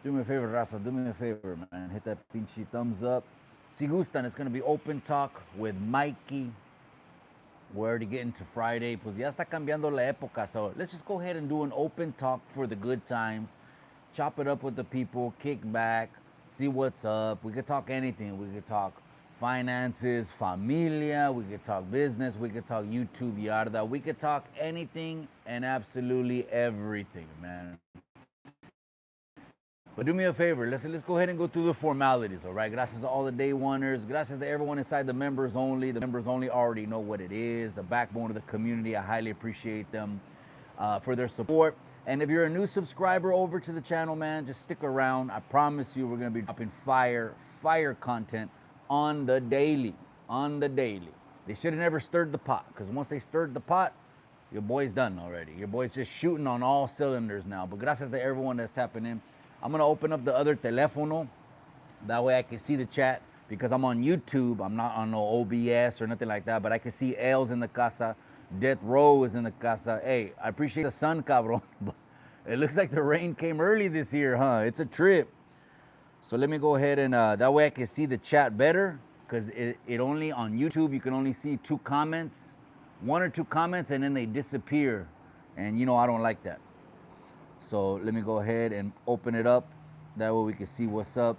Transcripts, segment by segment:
Do me a favor, Raza. Do me a favor, man. Hit that pinchy thumbs up. Si gustan, it's going to be open talk with Mikey. We're already getting to Friday. Pues ya está cambiando la época. So let's just go ahead and do an open talk for the good times. Chop it up with the people, kick back, see what's up. We could talk anything. We could talk finances, familia. We could talk business. We could talk YouTube, yarda. We could talk anything and absolutely everything, man. But do me a favor, let's go ahead and go through the formalities, all right? Gracias to all the day oneers. Gracias to everyone inside the members only. The members only already know what it is, the backbone of the community. I highly appreciate them for their support. And if you're a new subscriber over to the channel, man, just stick around. I promise you we're going to be dropping fire content on the daily, They should have never stirred the pot, because once they stirred the pot, your boy's done already. Your boy's just shooting on all cylinders now. But gracias to everyone that's tapping in. I'm going to open up the other teléfono. That way I can see the chat, because I'm on YouTube. I'm not on no OBS or nothing like that, but I can see L's in the casa. Death Row is in the casa. Hey, I appreciate the sun, cabrón. It looks like the rain came early this year, huh? It's a trip. So let me go ahead and, that way I can see the chat better, because it only, on YouTube, you can only see two comments, one or two comments, and then they disappear. And you know I don't like that. So let me go ahead and open it up. That way we can see what's up.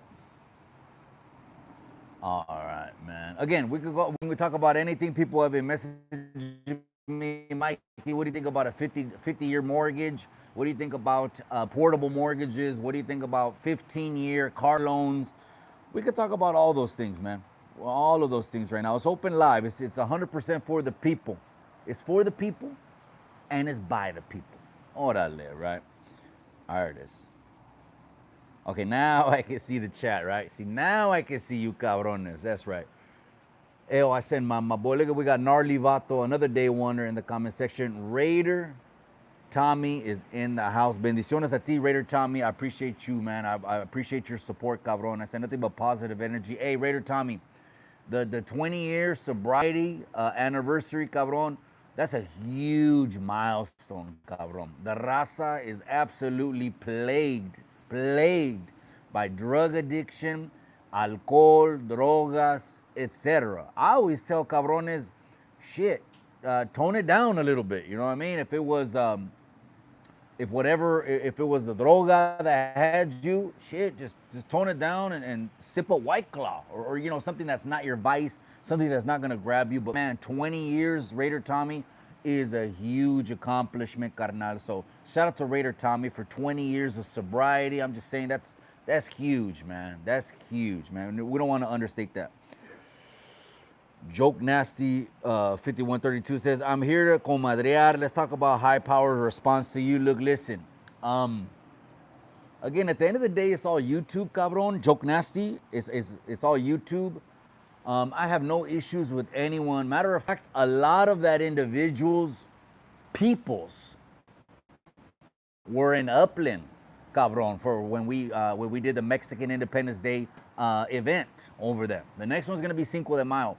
All right, man. Again, we can talk about anything. People have been messaging me. Mikey, what do you think about a 50-year mortgage? What do you think about portable mortgages? What do you think about 15-year car loans? We could talk about all those things, man. Well, all of those things right now. It's open live. It's 100% for the people. It's for the people, and it's by the people. Orale, right? There it is. Okay, now I can see the chat, right? See, now I can see you cabrones. That's right. Hey, I send my boy. Look, we got Gnarly Vato, another day wonder in the comment section. Raider Tommy is in the house. Bendiciones a ti, Raider Tommy. I appreciate you, man. I appreciate your support, cabron. I said nothing but positive energy. Hey, Raider Tommy, the 20-year sobriety anniversary, cabron. That's a huge milestone, cabrón. The raza is absolutely plagued by drug addiction, alcohol, drogas, etc. I always tell cabrones, shit, tone it down a little bit. You know what I mean? If it was, if it was the droga that had you, shit, just tone it down and sip a White Claw or you know, something that's not your vice, something that's not gonna grab you. But man, 20 years, Raider Tommy, is a huge accomplishment, carnal. So shout out to Raider Tommy for 20 years of sobriety. I'm just saying that's huge, man. That's huge, man. We don't want to understate that. Joke Nasty 5132 says, I'm here to comadrear. Let's talk about high power response to you. Look, listen. Again, at the end of the day, it's all YouTube, cabron. Joke Nasty. It's all YouTube. I have no issues with anyone. Matter of fact, a lot of that individual's peoples were in Upland, cabron, for when we did the Mexican Independence Day event over there. The next one's gonna be Cinco de Mayo.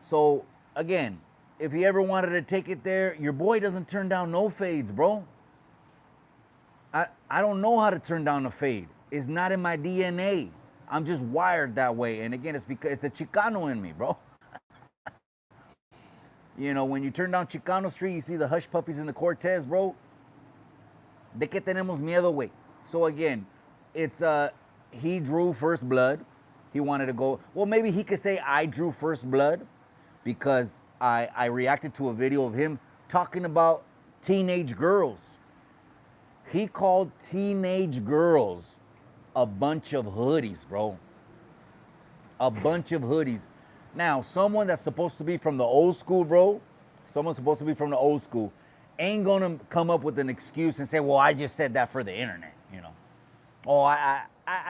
So again, if you ever wanted to take it there, your boy doesn't turn down no fades, bro. I don't know how to turn down a fade. It's not in my DNA. I'm just wired that way. And again, it's because it's the Chicano in me, bro. You know, when you turn down Chicano Street, you see the hush puppies in the Cortez, bro. De que tenemos miedo, güey. So again, it's he drew first blood. He wanted to go. Well, maybe he could say I drew first blood, because I reacted to a video of him talking about teenage girls. He called teenage girls a bunch of hoodies, bro. A bunch of hoodies. Now, someone that's supposed to be from the old school, bro, someone supposed to be from the old school, ain't gonna come up with an excuse and say, well, I just said that for the internet, you know. Oh, I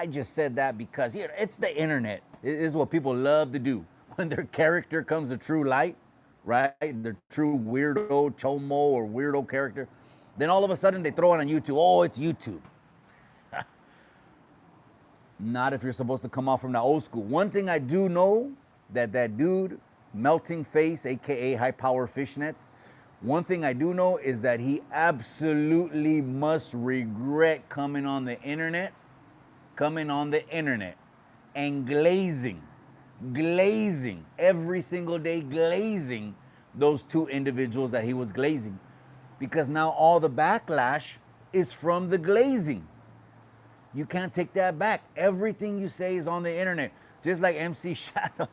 just said that because, you know, it's the internet. It is what people love to do. When their character comes to true light, right? Their true weirdo, chomo, or weirdo character, then all of a sudden they throw it on YouTube. Oh, it's YouTube. Not if you're supposed to come off from the old school. One thing I do know, that dude, Melting Face, aka High Power Fishnets, one thing I do know is that he absolutely must regret coming on the internet coming on the internet and glazing every single day, glazing those two individuals that he was glazing, because now all the backlash is from the glazing. You can't take that back. Everything you say is on the internet. Just like MC Shadow.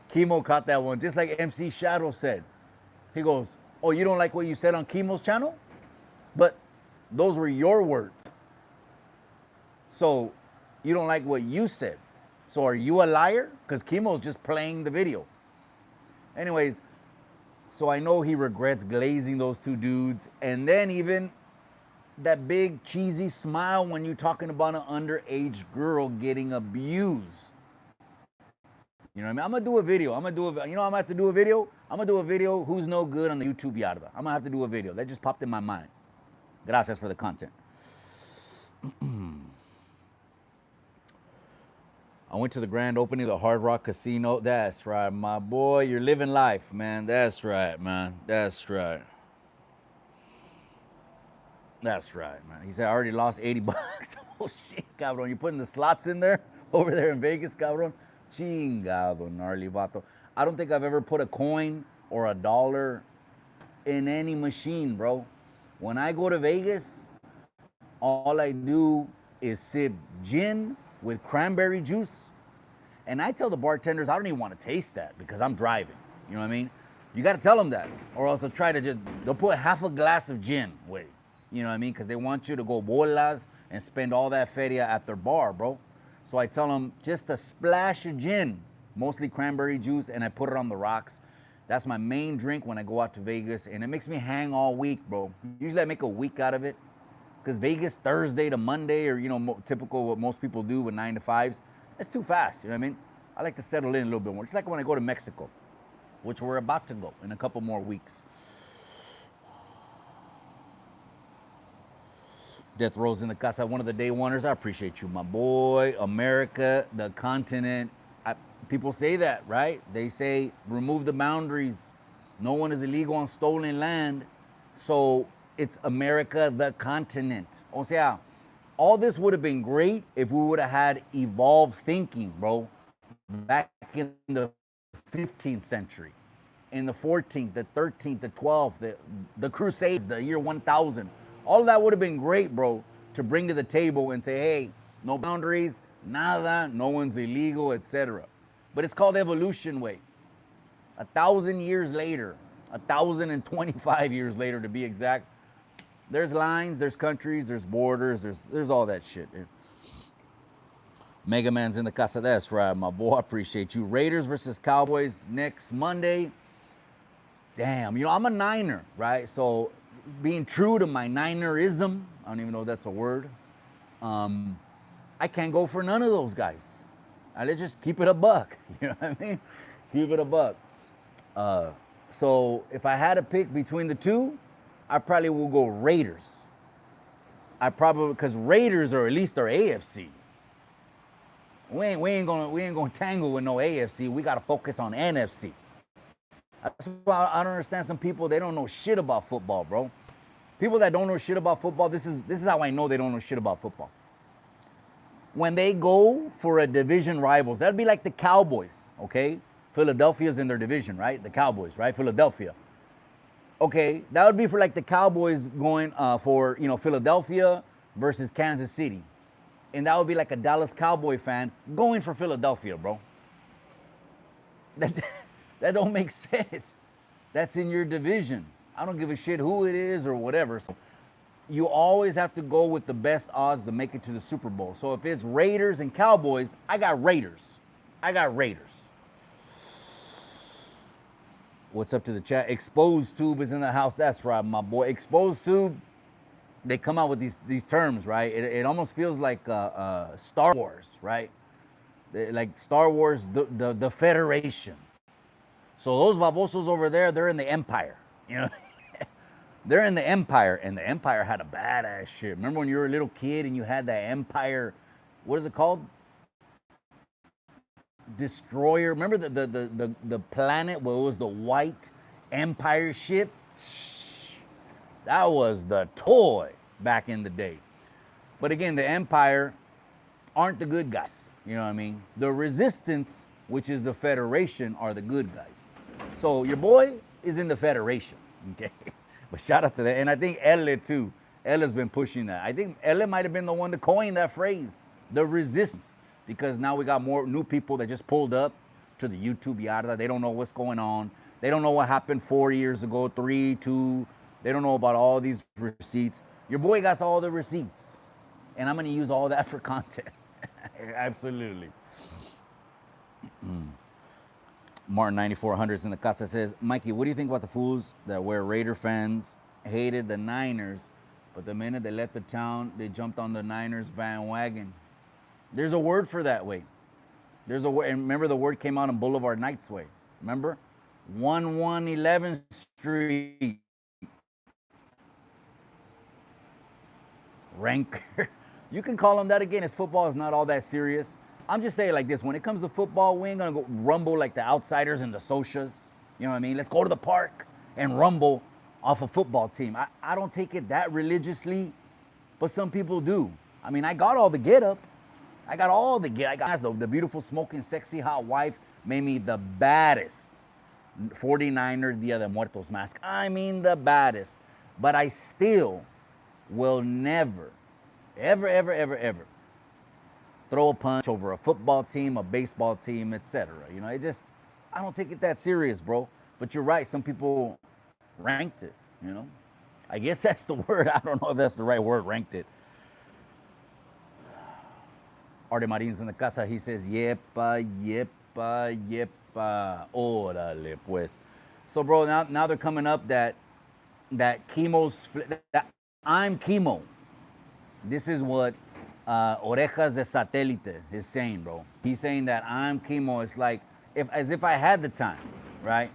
Chemo caught that one. Just like MC Shadow said. He goes, oh, you don't like what you said on Chemo's channel? But those were your words. So you don't like what you said. So are you a liar? Because Chemo's just playing the video. Anyways, so I know he regrets glazing those two dudes. And then even that big cheesy smile when you're talking about an underage girl getting abused. You know what I mean? I'm gonna do a video. I'm gonna have to do a video. I'm gonna do a video who's no good on the YouTube yarda. I'm gonna have to do a video. That just popped in my mind. Gracias for the content. I went to the grand opening of the Hard Rock Casino. That's right, my boy. You're living life, man. That's right, man. That's right. That's right, man. He said, I already lost 80 bucks. Oh, shit, cabrón. You putting the slots in there? Over there in Vegas, cabrón? Chingado, gnarly vato. I don't think I've ever put a coin or a dollar in any machine, bro. When I go to Vegas, all I do is sip gin with cranberry juice. And I tell the bartenders, I don't even want to taste that because I'm driving. You know what I mean? You got to tell them that. Or else they'll put half a glass of gin with it. You know what I mean? Because they want you to go bolas and spend all that feria at their bar, bro. So I tell them just a splash of gin, mostly cranberry juice, and I put it on the rocks. That's my main drink when I go out to Vegas, and it makes me hang all week, bro. Usually I make a week out of it, because Vegas Thursday to Monday, or typical what most people do with 9 to 5s, it's too fast. You know what I mean? I like to settle in a little bit more. It's like when I go to Mexico, which we're about to go in a couple more weeks. Death Rose in the casa, one of the day oneers. I appreciate you, my boy. America, the continent. People say that, right? They say remove the boundaries. No one is illegal on stolen land. So it's America, the continent. O sea, all this would have been great if we would have had evolved thinking, bro. Back in the 15th century, in the 14th, the 13th, the 12th, the Crusades, the year 1000. All of that would have been great, bro, to bring to the table and say, hey, no boundaries, nada, no one's illegal, etc. But it's called evolution, way. 1,000 years later, 1,025 years later to be exact, there's lines, there's countries, there's borders, there's all that shit. Mega Man's in the casa. That's right, my boy. I appreciate you. Raiders versus Cowboys next Monday. Damn, I'm a Niner, right? So being true to my Ninerism, I don't even know if that's a word, I can't go for none of those guys. Let's just keep it a buck. You know what I mean? Keep it a buck. So if I had to pick between the two, I probably will go Raiders. Because Raiders are at least our AFC. We ain't gonna tangle with no AFC. We gotta focus on NFC. That's why I don't understand some people. They don't know shit about football, bro. People that don't know shit about football. This is how I know they don't know shit about football. When they go for a division rivals, that'd be like the Cowboys, okay? Philadelphia's in their division, right? The Cowboys, right? Philadelphia. Okay, that would be for like the Cowboys going for Philadelphia versus Kansas City, and that would be like a Dallas Cowboy fan going for Philadelphia, bro. That don't make sense. That's in your division. I don't give a shit who it is or whatever. So you always have to go with the best odds to make it to the Super Bowl. So if it's Raiders and Cowboys, I got Raiders. What's up to the chat? Exposed Tube is in the house. That's right, my boy. Exposed Tube, they come out with these terms, right? It almost feels like Star Wars, right? Like Star Wars, the Federation. So those babosos over there, they're in the Empire, They're in the Empire, and the Empire had a badass shit. Remember when you were a little kid and you had that Empire, what is it called? Destroyer. Remember the planet where it was the white Empire ship? That was the toy back in the day. But again, the Empire aren't the good guys. You know what I mean? The resistance, which is the Federation, are the good guys. So your boy is in the Federation, okay? But shout out to that. And I think Elle too. Elle's been pushing that. I think Elle might have been the one to coin that phrase, the resistance, because now we got more new people that just pulled up to the YouTube yada. They don't know what's going on. They don't know what happened 4 years ago, 3, 2. They don't know about all these receipts. Your boy got all the receipts, and I'm gonna use all that for content. Absolutely. Martin 9400s in the casa says, Mikey, what do you think about the fools that were Raider fans hated the Niners, but the minute they left the town, they jumped on the Niners bandwagon? There's a word for that, way. There's a word, and remember the word came out on Boulevard Nights, way. Remember? 1111th Street. Ranker. You can call them that again. As football is not all that serious. I'm just saying like this. When it comes to football, we ain't going to go rumble like the outsiders and the socias. You know what I mean? Let's go to the park and rumble off a football team. I don't take it that religiously, but some people do. I mean, I got all the get up. I got all the get. I got the beautiful, smoking, sexy, hot wife made me the baddest 49er Dia de Muertos mask. I mean, the baddest. But I still will never, ever throw a punch over a football team, a baseball team, etc. You know, I don't take it that serious, bro. But you're right, some people ranked it, you know. I guess that's the word. I don't know if that's the right word, ranked it. Arte Marin's in the casa. He says, yepa. Órale, pues. So, bro, now they're coming up that chemo's, that I'm chemo. This is what Orejas de Satélite is saying, bro. He's saying that I'm chemo. It's like, as if I had the time, right?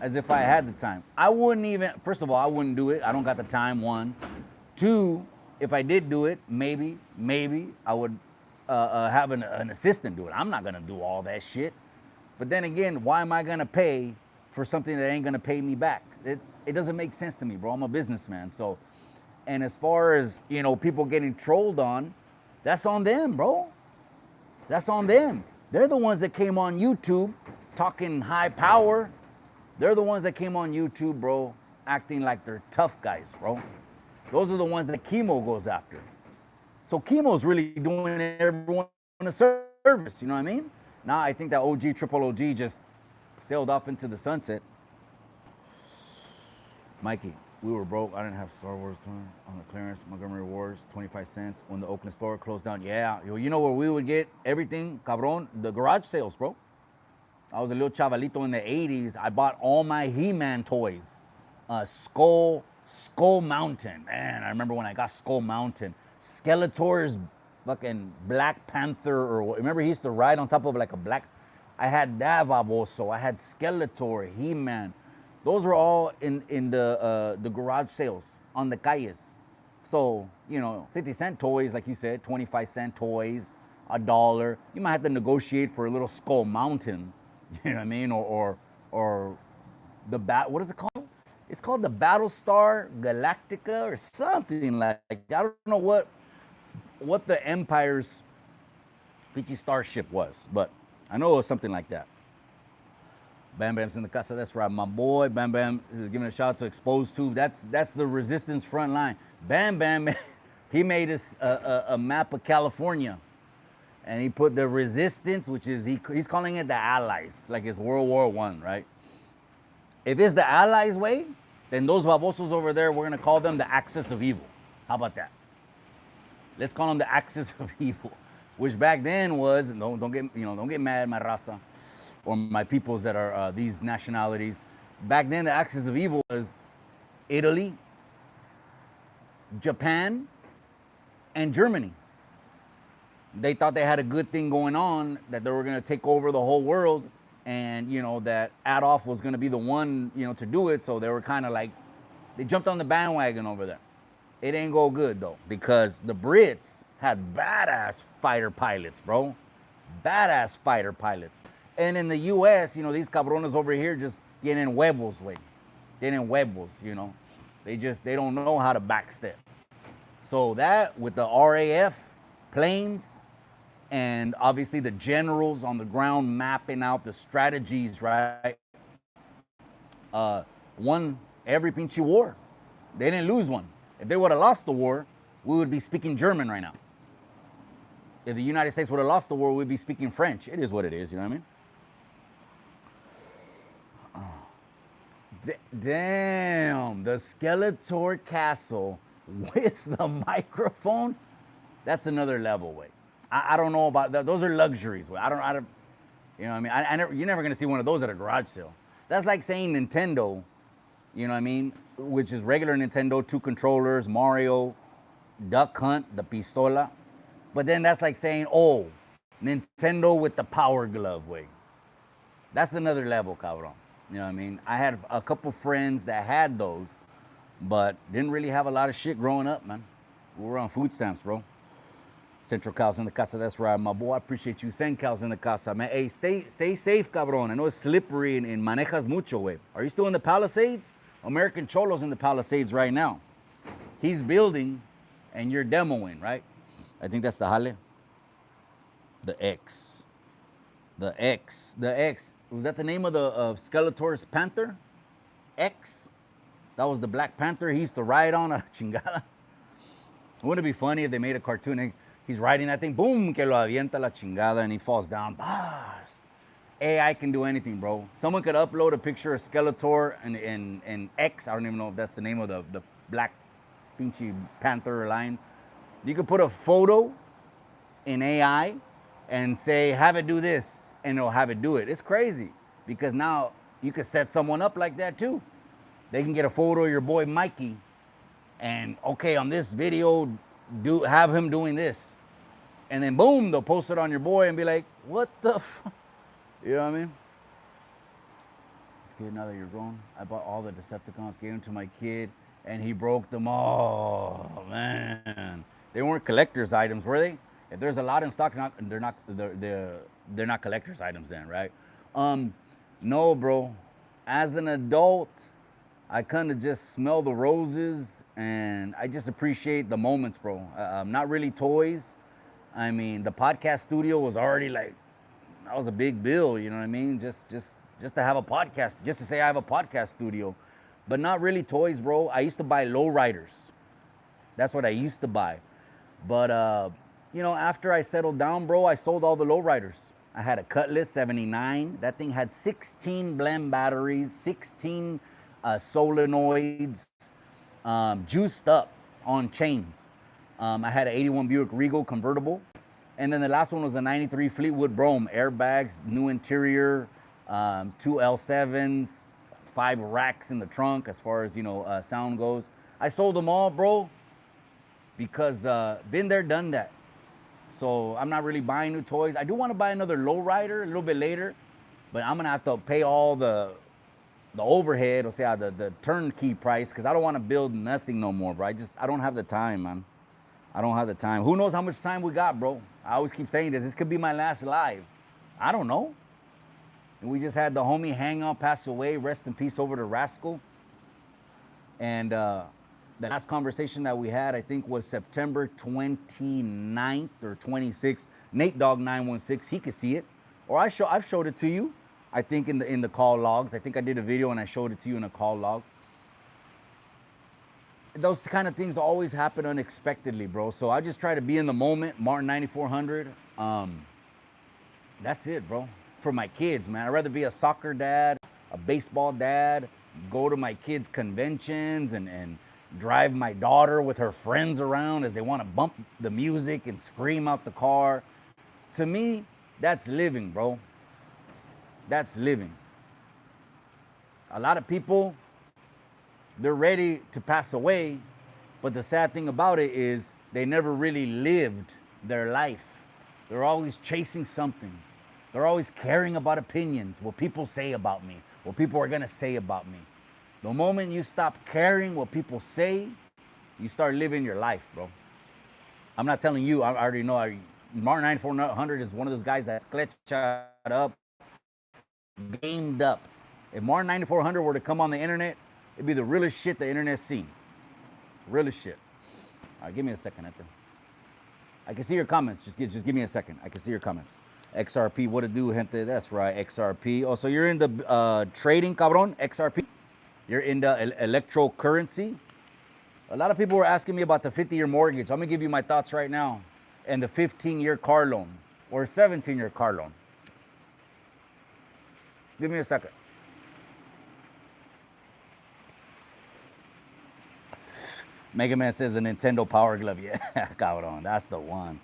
As if I had the time. I wouldn't even, first of all, I wouldn't do it. I don't got the time, 1. 2, if I did do it, maybe I would have an assistant do it. I'm not gonna do all that shit. But then again, why am I gonna pay for something that ain't gonna pay me back? It doesn't make sense to me, bro. I'm a businessman, so. And as far as, you know, people getting trolled on, that's on them, bro. That's on them. They're the ones that came on YouTube talking high power. They're the ones that came on YouTube, bro, acting like they're tough guys, bro. Those are the ones that chemo goes after. So chemo's really doing everyone a service, you know what I mean? Now I think that triple OG just sailed off into the sunset. Mikey, we were broke. I didn't have Star Wars on the clearance. Montgomery Wars, 25 cents when the Oakland store closed down. Yeah, you know where we would get everything, cabron? The garage sales, bro. I was a little chavalito in the 80s. I bought all my He-Man toys. Skull Mountain. Man, I remember when I got Skull Mountain. Skeletor's fucking Black Panther, or remember he used to ride on top of like a black. I had that baboso. I had Skeletor, He-Man. Those were all in the garage sales on the calles. So, you know, 50-cent toys, like you said, 25-cent toys, $1. You might have to negotiate for a little Skull Mountain, you know what I mean? Or what is it called? It's called the Battlestar Galactica or something like that. I don't know what the Empire's PT Starship was, but I know it was something like that. Bam Bam's in the casa. That's right, my boy. Bam Bam is giving a shout out to Exposed Tube. That's the resistance front line. Bam Bam, he made us a map of California, and he put the resistance, which is he's calling it the Allies, like it's World War I, right? If it's the Allies' way, then those babosos over there, we're gonna call them the Axis of Evil. How about that? Let's call them the Axis of Evil, which back then was don't get mad, my raza, or my peoples that are these nationalities. Back then, the Axis of Evil was Italy, Japan, and Germany. They thought they had a good thing going on, that they were going to take over the whole world, and, you know, that Adolf was going to be the one, you know, to do it. So they were kind of like, they jumped on the bandwagon over there. It ain't go good, though, because the Brits had badass fighter pilots, bro. Badass fighter pilots. And in the U.S., you know, these cabrones over here just tienen huevos, güey. Tienen huevos, you know. They don't know how to backstep. So that with the RAF planes and obviously the generals on the ground mapping out the strategies, right? Won every pinchy war. They didn't lose one. If they would have lost the war, we would be speaking German right now. If the United States would have lost the war, we'd be speaking French. It is what it is, you know what I mean? Damn, the Skeletor Castle with the microphone, that's another level, way. I don't know about that. Those are luxuries, way. I don't, you know what I mean? I never, you're never gonna see one of those at a garage sale. That's like saying Nintendo, you know what I mean? Which is regular Nintendo, 2 controllers, Mario, Duck Hunt, the pistola. But then that's like saying, oh, Nintendo with the Power Glove, way. That's another level, cabrón. You know what I mean? I had a couple friends that had those, but didn't really have a lot of shit growing up, man. We were on food stamps, bro. Central Cows in the casa, that's right, my boy. I appreciate you. Send Cows in the casa, man. Hey, stay safe, cabrón. I know it's slippery and manejas mucho, way. Are you still in the Palisades? American Cholo's in the Palisades right now. He's building and you're demoing, right? I think that's the Jale. The X. The X. The X. Was that the name of the Skeletor's Panther? X? That was the Black Panther he used to ride on a chingada. Wouldn't it be funny if they made a cartoon and he's riding that thing, boom, que lo avienta la chingada and he falls down. Bas. AI can do anything, bro. Someone could upload a picture of Skeletor and X. I don't even know if that's the name of the Black Pinchy Panther lion. You could put a photo in AI and say, have it do this, and it'll have it do it. It's crazy because now you could set someone up like that too. They can get a photo of your boy Mikey and, okay, on this video, have him doing this. And then boom, they'll post it on your boy and be like, what the fuck? You know what I mean? It's good now that you're grown. I bought all the Decepticons, gave them to my kid, and he broke them all. Man. They weren't collector's items, were they? If there's a lot in stock, they're not collector's items then, right? No, bro. As an adult, I kind of just smell the roses and I just appreciate the moments, bro. Not really toys. I mean, the podcast studio was already like, that was a big bill, you know what I mean? Just to have a podcast, just to say I have a podcast studio, but not really toys, bro. I used to buy lowriders. That's what I used to buy. But, you know, after I settled down, bro, I sold all the lowriders. I had a Cutlass 79. That thing had 16 blend batteries, 16 solenoids, juiced up on chains. I had an 81 Buick Regal convertible. And then the last one was a 93 Fleetwood Brougham, airbags, new interior, 2 L7s, 5 racks in the trunk as far as, you know, sound goes. I sold them all, bro, because been there, done that. So I'm not really buying new toys. I do want to buy another lowrider a little bit later, but I'm gonna have to pay all the overhead, or say the turnkey price, because I don't want to build nothing no more, bro. I don't have the time, man. I don't have the time. Who knows how much time we got, bro? I always keep saying this. This could be my last live. I don't know. And we just had the homie Hangout pass away. Rest in peace over to Rascal. And the last conversation that we had, I think, was September 29th or 26th. Nate Dog 916, he could see it. Or I've showed it to you, I think, in the call logs. I think I did a video and I showed it to you in a call log. Those kind of things always happen unexpectedly, bro. So I just try to be in the moment. Martin 9400. That's it, bro. For my kids, man. I'd rather be a soccer dad, a baseball dad, go to my kids' conventions and drive my daughter with her friends around as they want to bump the music and scream out the car. To me, that's living, bro. That's living. A lot of people, they're ready to pass away, but the sad thing about it is they never really lived their life. They're always chasing something. They're always caring about opinions, what people say about me, what people are gonna say about me. The moment you stop caring what people say, you start living your life, bro. I'm not telling you, I already know. Martin 9400 is one of those guys that's cletched up, gamed up. If Martin 9400 were to come on the internet, it'd be the realest shit the internet's seen. Realest shit. All right, give me a second, Hector. I can see your comments. Just give me a second. I can see your comments. XRP, what to do, gente? That's right, XRP. Oh, so you're in the trading, cabron, XRP? You're in the electrocurrency? A lot of people were asking me about the 50-year mortgage. I'm gonna give you my thoughts right now. And the 15-year car loan or 17-year car loan. Give me a second. Mega Man says a Nintendo Power Glove. Yeah, cabrón, that's the one.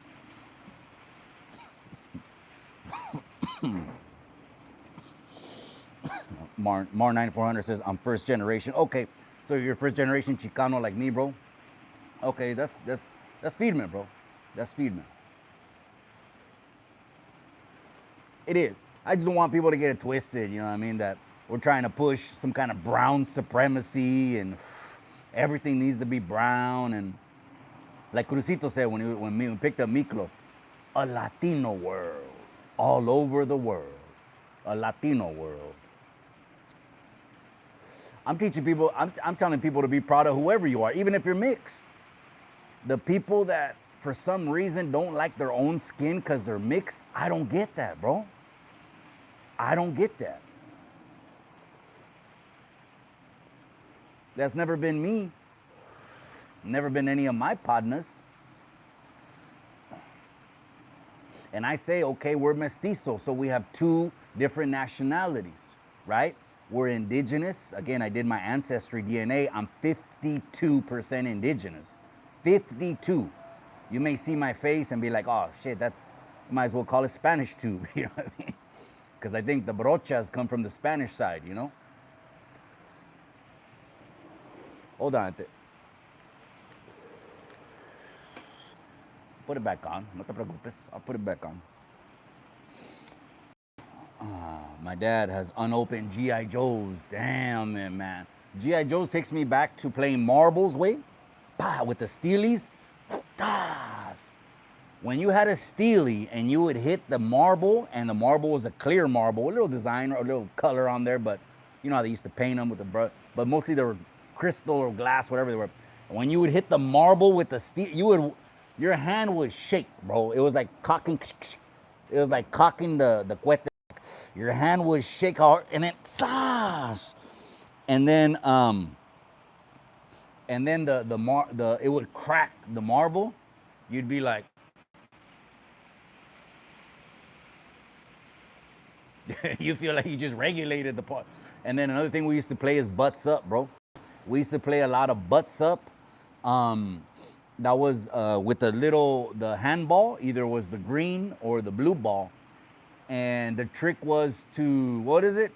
Mar 9400 says I'm first generation. Okay, so you're first generation Chicano like me, bro. Okay, that's feedman, bro. That's feedman. It is. I just don't want people to get it twisted. You know what I mean? That we're trying to push some kind of brown supremacy and everything needs to be brown. And like Crucito said when we picked up Miklo, a Latino world, all over the world, a Latino world. I'm teaching people, I'm telling people to be proud of whoever you are, even if you're mixed. The people that for some reason don't like their own skin because they're mixed, I don't get that, bro. I don't get that. That's never been me. Never been any of my partners. And I say, okay, we're mestizo, so we have two different nationalities, right? We're indigenous. Again, I did my ancestry DNA. I'm 52% indigenous. 52. You may see my face and be like, oh shit, you might as well call it Spanish tube, you know what I mean? Because I think the brochas come from the Spanish side, you know? Hold on. Put it back on. No te preocupes. I'll put it back on. My dad has unopened G.I. Joes. Damn it, man. G.I. Joes takes me back to playing marbles, with the steelies. When you had a steely and you would hit the marble, and the marble was a clear marble, a little design or a little color on there, but you know how they used to paint them with the brush, but mostly they were crystal or glass, whatever they were. When you would hit the marble with the steel, your hand would shake, bro. It was like cocking the cuete. Your hand would shake hard, and then it would crack the marble. You'd be like, you feel like you just regulated the part. And then another thing we used to play is butts up, bro. We used to play a lot of butts up. That was with the handball, either was the green or the blue ball. And the trick was to, what is it?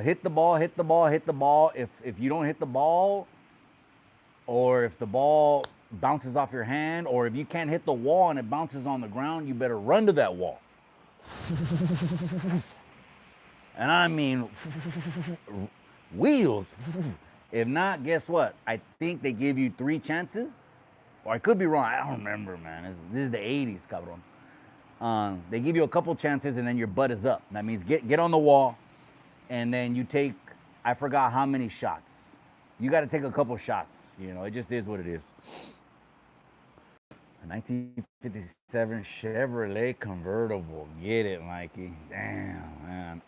Hit the ball, hit the ball, hit the ball. If you don't hit the ball, or if the ball bounces off your hand, or if you can't hit the wall and it bounces on the ground, you better run to that wall. And I mean, wheels. If not, guess what? I think they give you 3 chances, or I could be wrong. I don't remember, man. This is the 80s, cabron. They give you a couple chances, and then your butt is up. That means get on the wall, and then you take, I forgot how many shots. You got to take a couple shots. You know, it just is what it is. A 1957 Chevrolet convertible. Get it, Mikey. Damn, man.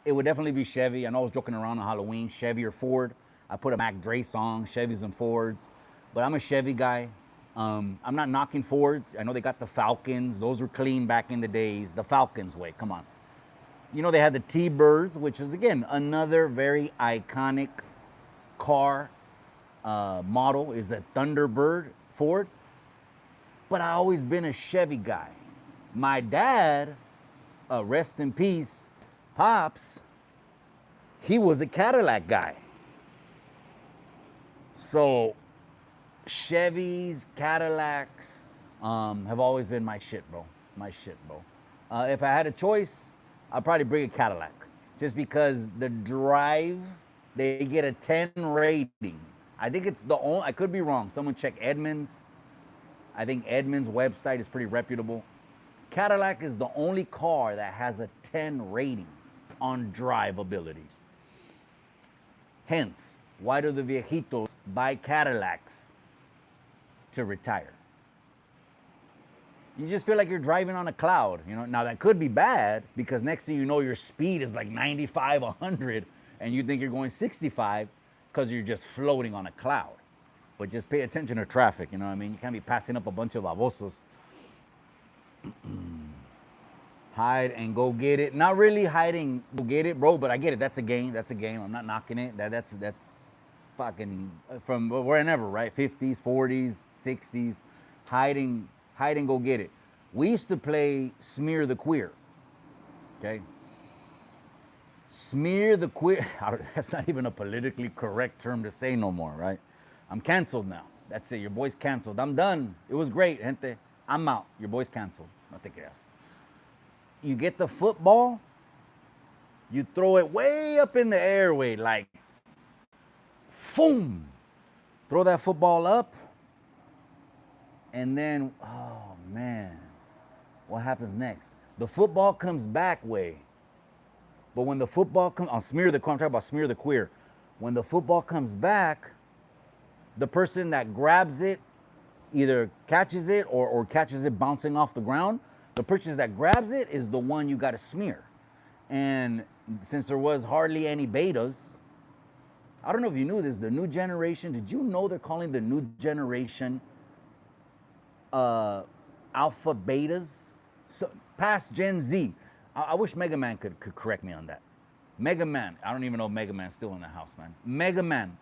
It would definitely be Chevy. I know I was joking around on Halloween. Chevy or Ford. I put a Mac Dre song, Chevys and Fords. But I'm a Chevy guy. I'm not knocking Fords. I know they got the Falcons. Those were clean back in the days. The Falcons way, come on. You know, they had the T-Birds, which is, again, another very iconic car model, is a Thunderbird Ford. But I always been a Chevy guy. My dad, rest in peace, Pops, he was a Cadillac guy. So Chevys, Cadillacs have always been my shit, bro. My shit, bro. If I had a choice, I'd probably bring a Cadillac. Just because the drive, they get a 10 rating. I think it's the only, I could be wrong. Someone check Edmunds. I think Edmunds' website is pretty reputable. Cadillac is the only car that has a 10 rating on drivability. Hence, why do the viejitos buy Cadillacs? to retire. You just feel like you're driving on a cloud, you know. Now that could be bad because next thing you know, your speed is like 95, 100, and you think you're going 65 because you're just floating on a cloud. But just pay attention to traffic, you know what I mean? You can't be passing up a bunch of babosos. Hide and go get it. Not really hiding, go get it, bro, but I get it. That's a game. That's a game. I'm not knocking it. That's fucking from wherever, right? 50s, 40s, 60s. Hide and go get it. We used to play Smear the Queer. Okay? Smear the Queer. That's not even a politically correct term to say no more, right? I'm canceled now. That's it. Your boy's canceled. I'm done. It was great, gente. I'm out. Your boy's canceled. No te creas. You get the football, you throw it way up in the airway, like, boom. Throw that football up, and then, oh man, what happens next? The football comes back way. But when the football comes, I'm talking about Smear the Queer. When the football comes back, the person that grabs it either catches it or catches it bouncing off the ground. The person that grabs it is the one you got to smear. And since there was hardly any betas, I don't know if you knew this, the new generation, did you know they're calling the new generation alpha betas? So past Gen Z. I wish Mega Man could correct me on that. Mega Man, I don't even know if Mega Man's still in the house, man. Mega Man,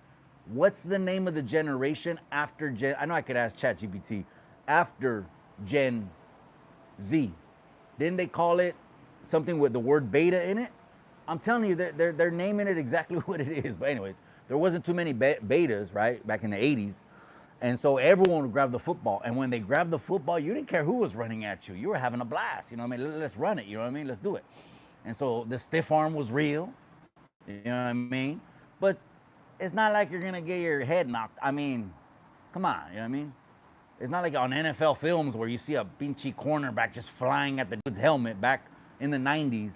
what's the name of the generation after Gen, I know I could ask ChatGPT, after Gen Z? Didn't they call it something with the word beta in it? I'm telling you, they're naming it exactly what it is. But anyways, there wasn't too many betas, right, back in the 80s. And so everyone would grab the football. And when they grabbed the football, you didn't care who was running at you. You were having a blast. You know what I mean? Let's run it. You know what I mean? Let's do it. And so the stiff arm was real. You know what I mean? But it's not like you're going to get your head knocked. I mean, come on. You know what I mean? It's not like on NFL films where you see a pinchy cornerback just flying at the dude's helmet. Back in the 90s,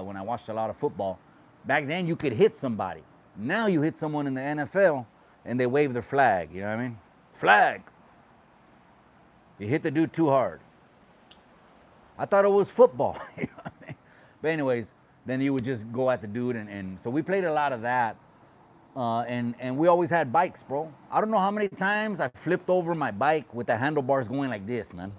when I watched a lot of football, back then you could hit somebody. Now you hit someone in the NFL and they wave their flag. You know what I mean? Flag. You hit the dude too hard. I thought it was football. You know what I mean? But anyways, then you would just go at the dude. And so we played a lot of that. And we always had bikes, bro. I don't know how many times I flipped over my bike with the handlebars going like this, man.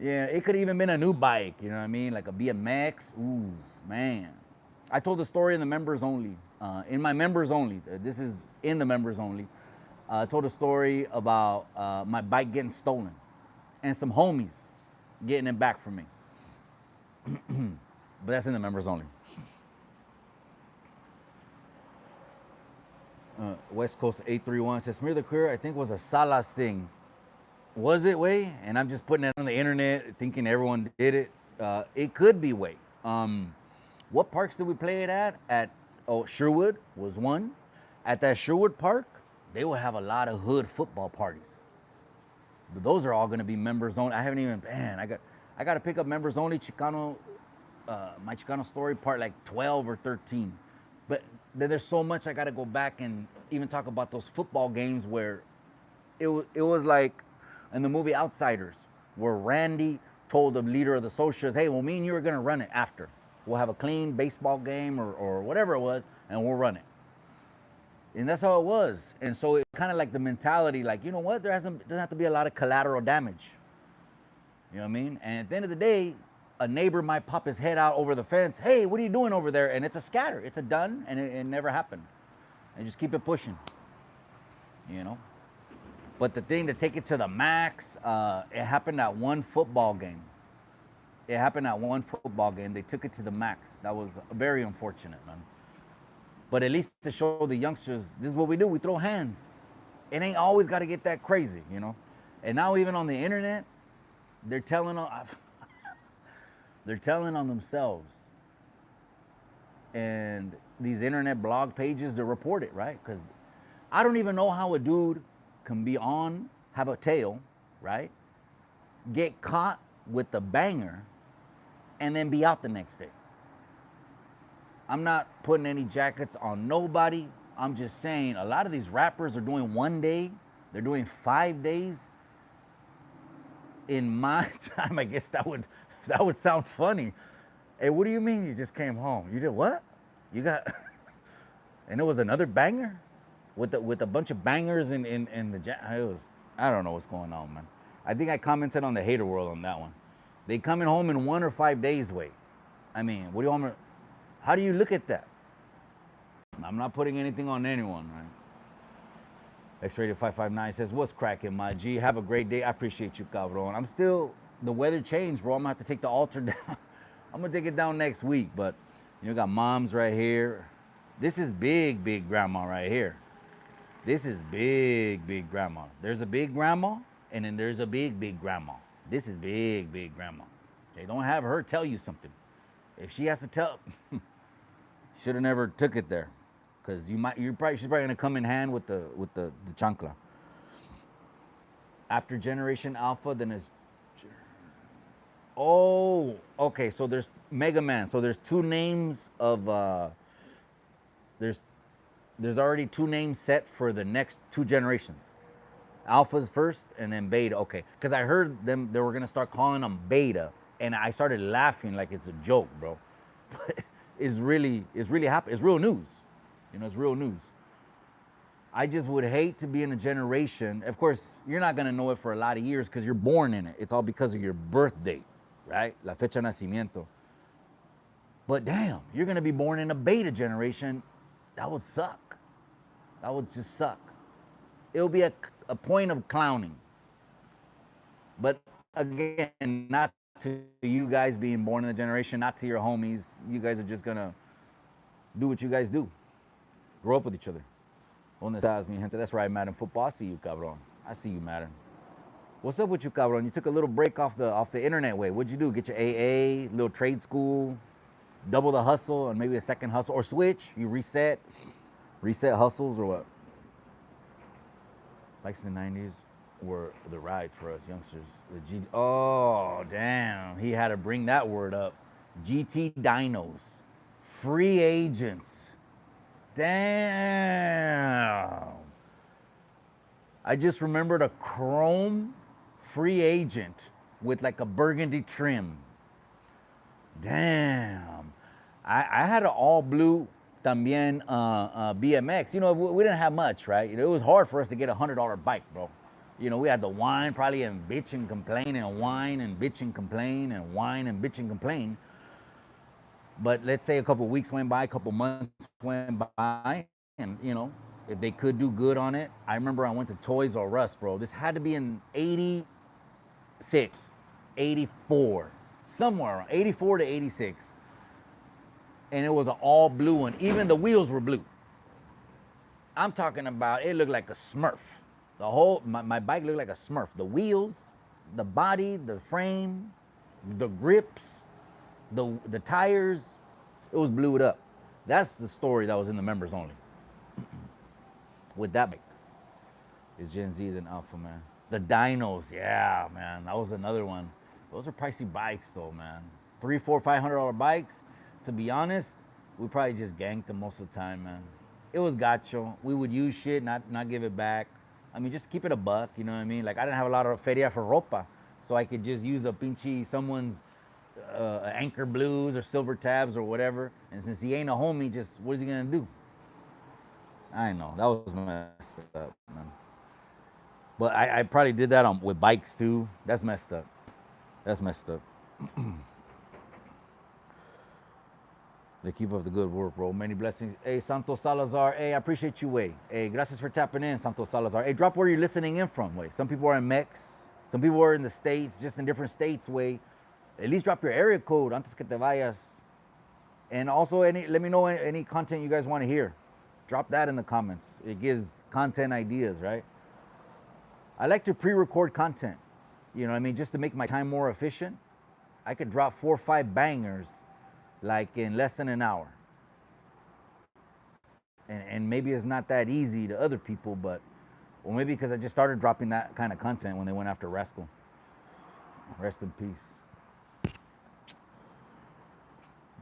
Yeah, it could even been a new bike, you know what I mean? Like a BMX. Ooh, man. I told the story in the members only. In my members only. This is in the members only. I told a story about my bike getting stolen and some homies getting it back from me. But that's in the members only. West Coast 831 says, Smear the Queer, I think was a Salas thing. Was it, way? And I'm just putting it on the internet thinking everyone did it. It could be, way. What parks did we play it at? Sherwood was one. At that Sherwood Park, they would have a lot of hood football parties. But those are all going to be members only. I haven't even, man, I got to pick up members only Chicano, my Chicano story part like 12 or 13. But there's so much I got to go back and even talk about those football games where it was like in the movie Outsiders, where Randy told the leader of the Socials, hey, well, me and you are going to run it after. We'll have a clean baseball game or whatever it was, and we'll run it. And that's how it was. And so it kind of like the mentality, like, you know what? Doesn't have to be a lot of collateral damage. You know what I mean? And at the end of the day, a neighbor might pop his head out over the fence. Hey, what are you doing over there? And it's a scatter. It's a done, and it never happened. And just keep it pushing, you know? But the thing to take it to the max, it happened at one football game. They took it to the max. That was very unfortunate, man. But at least to show the youngsters, this is what we do. We throw hands. It ain't always got to get that crazy, you know? And now even on the internet, they're telling on themselves. And these internet blog pages to report it, right? Because I don't even know how a dude can be on, have a tail, right? Get caught with the banger, and then be out the next day. I'm not putting any jackets on nobody. I'm just saying, a lot of these rappers are doing 1 day, they're doing 5 days. In my time, I guess that would sound funny. Hey, what do you mean you just came home? You did what? You got, and it was another banger, with a bunch of bangers in the jam. It was, I don't know what's going on, man. I think I commented on the hater world on that one. They coming home in 1 or 5 days. Wait, I mean, what do you want me? How do you look at that? I'm not putting anything on anyone, right? X-Rated 559 says, what's cracking, my G? Have a great day. I appreciate you, cabron. I'm still, the weather changed, bro. I'm gonna have to take the altar down. I'm gonna take it down next week, but you know, got moms right here. This is big, big grandma right here. This is big, big grandma. There's a big grandma, and then there's a big, big grandma. This is big, big grandma. Okay, don't have her tell you something. If she has to tell, should have never took it there, because she's probably gonna come in hand with the chancla. After Generation Alpha, then it's, oh, okay. So there's Mega Man. So there's two names of there's already two names set for the next two generations. Alpha's first, and then Beta. Okay, because I heard them, they were gonna start calling them Beta, and I started laughing like it's a joke, bro. But it's really happening. It's real news. You know, it's real news. I just would hate to be in a generation. Of course, you're not gonna know it for a lot of years because you're born in it. It's all because of your birth date, right? La fecha nacimiento. But damn, you're gonna be born in a Beta generation. That would suck. That would just suck. It'll be a point of clowning. But again, not to you guys being born in the generation, not to your homies. You guys are just gonna do what you guys do. Grow up with each other. ¿Dónde estás, mi gente? That's right, Madden Football. I see you, cabron. I see you, Madden. What's up with you, cabron? You took a little break off the internet way. What'd you do? Get your AA, little trade school, double the hustle, and maybe a second hustle, or switch? You reset hustles, or what? Likes the 90s were the rides for us youngsters. Oh, damn. He had to bring that word up. GT Dinos. Free agents. Damn. I just remembered a chrome free agent with like a burgundy trim. Damn. I had an all blue también BMX. You know, we didn't have much, right? You know, it was hard for us to get a $100 bike, bro. You know, we had to whine probably and bitch and complain and whine and bitch and complain and whine and bitch and complain. But let's say a couple of weeks went by, a couple months went by, and you know, if they could do good on it. I remember I went to Toys R Us, bro. This had to be in 86, 84, somewhere around 84 to 86. And it was an all blue one. Even the wheels were blue. I'm talking about, it looked like a Smurf. The whole, my bike looked like a Smurf. The wheels, the body, the frame, the grips, the tires, it was blued up. That's the story that was in the members only. With that bike. Is Gen Z than Alpha, man. The Dinos, yeah, man. That was another one. Those are pricey bikes though, man. $300, $400, $500 bikes. To be honest, we probably just ganked them most of the time, man. It was gacho. We would use shit, not give it back. I mean, just keep it a buck, you know what I mean? Like, I didn't have a lot of feria for ropa, so I could just use a pinche, someone's Anchor Blues or Silver Tabs or whatever. And since he ain't a homie, just what is he gonna do? I know, that was messed up, man. But I probably did that with bikes too. That's messed up. That's messed up. They keep up the good work, bro. Many blessings. Hey, Santos Salazar. Hey, I appreciate you, way. Hey, gracias for tapping in, Santos Salazar. Hey, drop where you're listening in from, way. Some people are in Mex. Some people are in the States, just in different states, way. At least drop your area code antes que te vayas. And also, let me know any content you guys want to hear. Drop that in the comments. It gives content ideas, right? I like to pre-record content. You know what I mean? Just to make my time more efficient. I could drop 4 or 5 bangers like in less than an hour. And maybe it's not that easy to other people, but, or maybe because I just started dropping that kind of content when they went after Rascal. Rest in peace.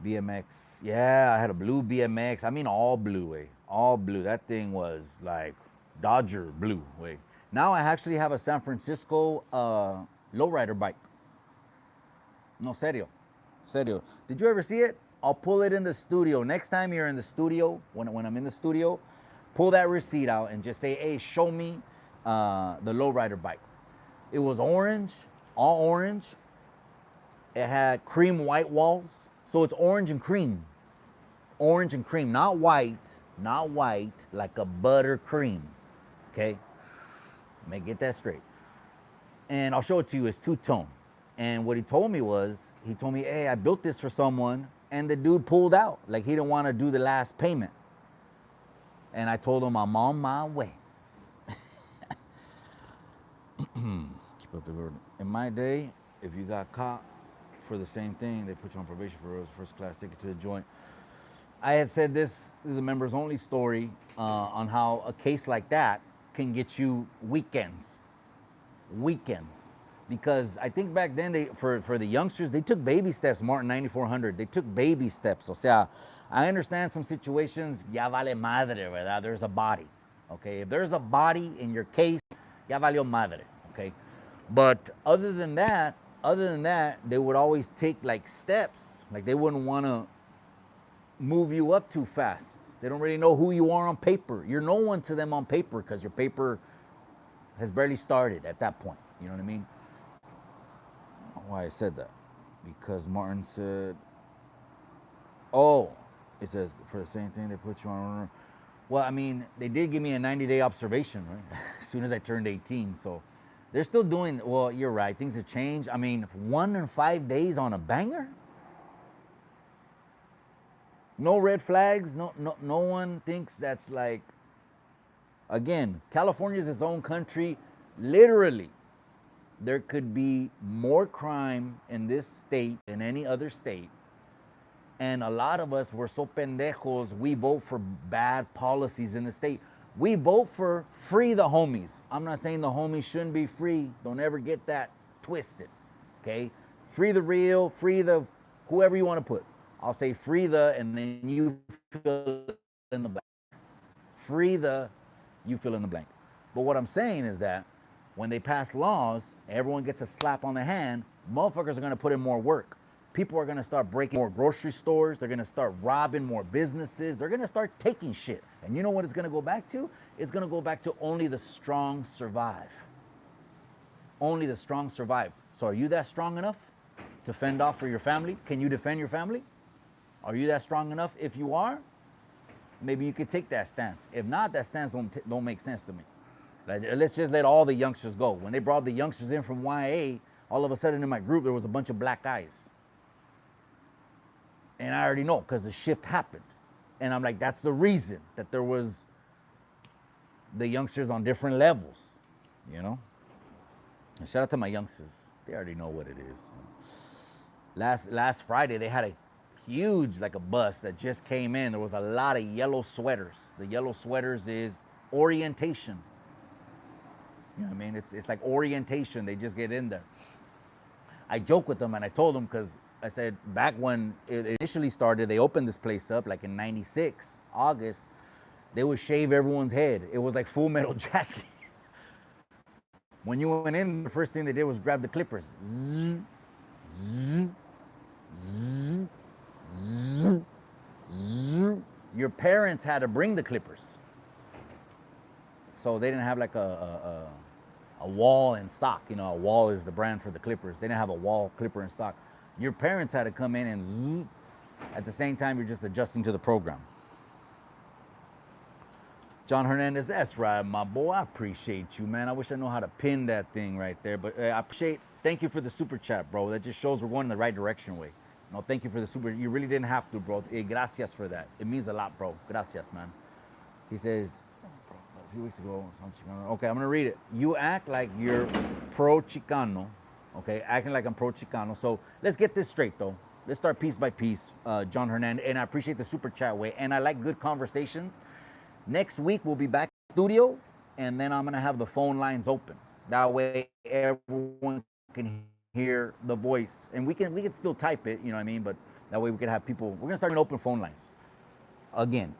BMX. Yeah, I had a blue BMX. I mean, all blue, way. All blue. That thing was like Dodger blue, way. Now I actually have a San Francisco lowrider bike. No, serio. Serio. Did you ever see it? I'll pull it in the studio. Next time you're in the studio, when I'm in the studio, pull that receipt out and just say, hey, show me the lowrider bike. It was orange, all orange. It had cream white walls. So it's orange and cream. Orange and cream, not white, not white, like a buttercream. Okay? Let me get that straight. And I'll show it to you. It's two-tone. And what he told me was, he told me, hey, I built this for someone, and the dude pulled out. Like he didn't want to do the last payment. And I told him I'm on my way. Keep up the word. In my day, if you got caught for the same thing, they put you on probation for a first class ticket to the joint. I had said this is a members only story on how a case like that can get you weekends. Weekends. Because I think back then, for the youngsters, they took baby steps, Martin 9400. They took baby steps. O sea, I understand some situations, ya vale madre, ¿verdad? There's a body, okay? If there's a body in your case, ya valió madre, okay? But other than that, they would always take like steps. Like they wouldn't want to move you up too fast. They don't really know who you are on paper. You're no one to them on paper because your paper has barely started at that point. You know what I mean? Why I said that? Because Martin said, oh, it says for the same thing they put you on. Well, I mean, they did give me a 90-day observation, right? As soon as I turned 18. So they're still doing, well, you're right. Things have changed. I mean, 1 in 5 days on a banger? No red flags. No one thinks that's like, again, California is its own country. Literally, there could be more crime in this state than any other state. And a lot of us, we're so pendejos, we vote for bad policies in the state. We vote for free the homies. I'm not saying the homies shouldn't be free. Don't ever get that twisted, okay? Free the real, free the whoever you want to put. I'll say free the, and then you fill in the blank. Free the, you fill in the blank. But what I'm saying is that when they pass laws, everyone gets a slap on the hand, motherfuckers are gonna put in more work. People are gonna start breaking more grocery stores, they're gonna start robbing more businesses, they're gonna start taking shit. And you know what it's gonna go back to? It's gonna go back to only the strong survive. Only the strong survive. So are you that strong enough to fend off for your family? Can you defend your family? Are you that strong enough? If you are, maybe you could take that stance. If not, that stance don't make sense to me. Let's just let all the youngsters go. When they brought the youngsters in from YA, all of a sudden in my group, there was a bunch of black guys. And I already know because the shift happened. And I'm like, that's the reason that there was the youngsters on different levels, you know? And shout out to my youngsters. They already know what it is. Last Friday, they had a huge, like a bus that just came in. There was a lot of yellow sweaters. The yellow sweaters is orientation. You know what I mean? It's like orientation. They just get in there. I joke with them and I told them, because I said back when it initially started, they opened this place up like in '96, August, they would shave everyone's head. It was like Full Metal Jacket. When you went in, the first thing they did was grab the clippers. Zzz, zzz, zzz, zzz, zzz. Your parents had to bring the clippers. So they didn't have like a wall in stock. You know, a wall is the brand for the clippers. They didn't have a wall clipper in stock. Your parents had to come in and zzz. At the same time, you're just adjusting to the program. John Hernandez, that's right, my boy. I appreciate you, man. I wish I know how to pin that thing right there. But I appreciate, thank you for the super chat, bro. That just shows we're going in the right direction, way. No, thank you for the super. You really didn't have to, bro. Gracias for that. It means a lot, bro. Gracias, man. He says, a few weeks ago, okay, I'm gonna read it. You act like you're pro-Chicano, okay? Acting like I'm pro-Chicano. So let's get this straight, though. Let's start piece by piece, John Hernandez. And I appreciate the super chat, way. And I like good conversations. Next week, we'll be back in the studio, and then I'm gonna have the phone lines open. That way, everyone can hear the voice. And we can still type it, you know what I mean? But That way we could have people. We're gonna start an open phone lines. Again,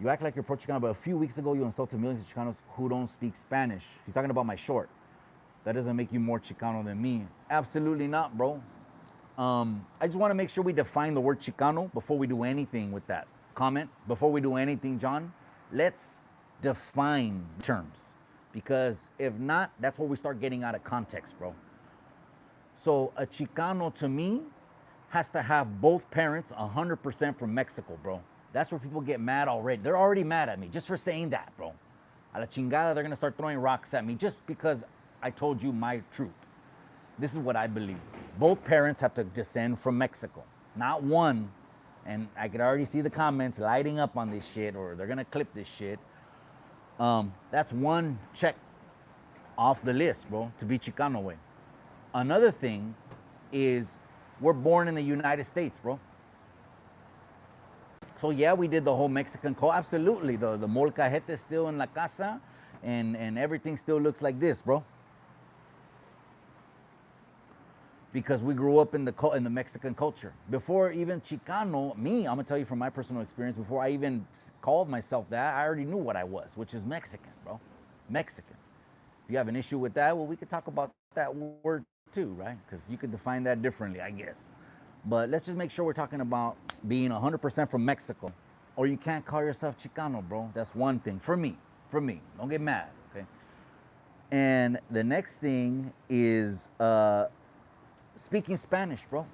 you act like you're pro-Chicano, but a few weeks ago you insulted millions of Chicanos who don't speak Spanish. He's talking about my short. That doesn't make you more Chicano than me. Absolutely not, bro. I just want to make sure we define the word Chicano before we do anything with that comment. Before we do anything, John, let's define terms. Because if not, that's where we start getting out of context, bro. So a Chicano to me has to have both parents 100% from Mexico, bro. That's where people get mad already. They're already mad at me just for saying that, bro. A la chingada, they're gonna start throwing rocks at me just because I told you my truth. This is what I believe. Both parents have to descend from Mexico, not one. And I could already see the comments lighting up on this shit, or they're gonna clip this shit. That's one check off the list, bro, to be Chicano way. Another thing is we're born in the United States, bro. So yeah, we did the whole Mexican call. Absolutely, the molcajete is still in la casa, and everything still looks like this, bro. Because we grew up in the Mexican culture. Before even Chicano, me, I'm gonna tell you from my personal experience, before I even called myself that, I already knew what I was, which is Mexican, bro. Mexican. If you have an issue with that, well, we could talk about that word too, right? Because you could define that differently, I guess. But let's just make sure we're talking about being 100% from Mexico, or you can't call yourself Chicano, bro. That's one thing for me. Don't get mad, okay? And the next thing is speaking Spanish, bro.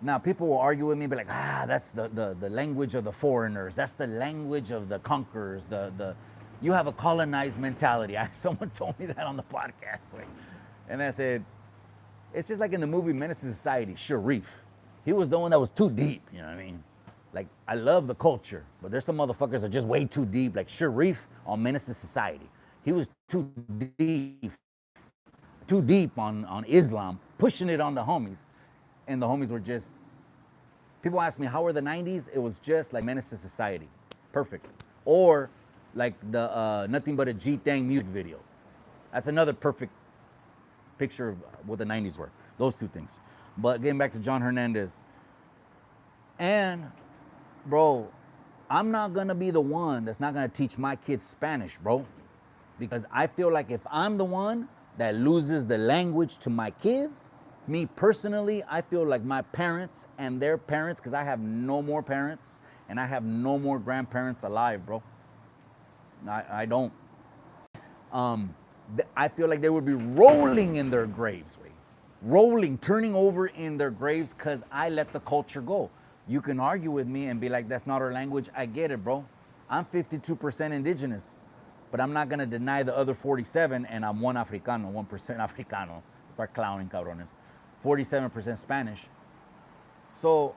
Now, people will argue with me, be like, that's the language of the foreigners. That's the language of the conquerors. You have a colonized mentality. Someone told me that on the podcast, right? And I said, it's just like in the movie Menace to Society, Sharif. He was the one that was too deep, you know what I mean? Like, I love the culture, but there's some motherfuckers that are just way too deep, like Sharif on Menace to Society. He was too deep on Islam, pushing it on the homies. And the homies were just, people ask me, how were the 90s? It was just like Menace to Society. Perfect. Or like the Nothing But a G-Thang music video. That's another perfect picture of what the 90s were. Those two things. But getting back to John Hernandez. And, bro, I'm not going to be the one that's not going to teach my kids Spanish, bro. Because I feel like if I'm the one that loses the language to my kids, me personally, I feel like my parents and their parents, because I have no more parents and I have no more grandparents alive, bro. I don't. I feel like they would be rolling in their graves, turning over in their graves because I let the culture go. You can argue with me and be like, that's not our language. I get it, bro. I'm 52% indigenous, but I'm not going to deny the other 47, and I'm 1% Africano. Start clowning, cabrones. 47% Spanish. So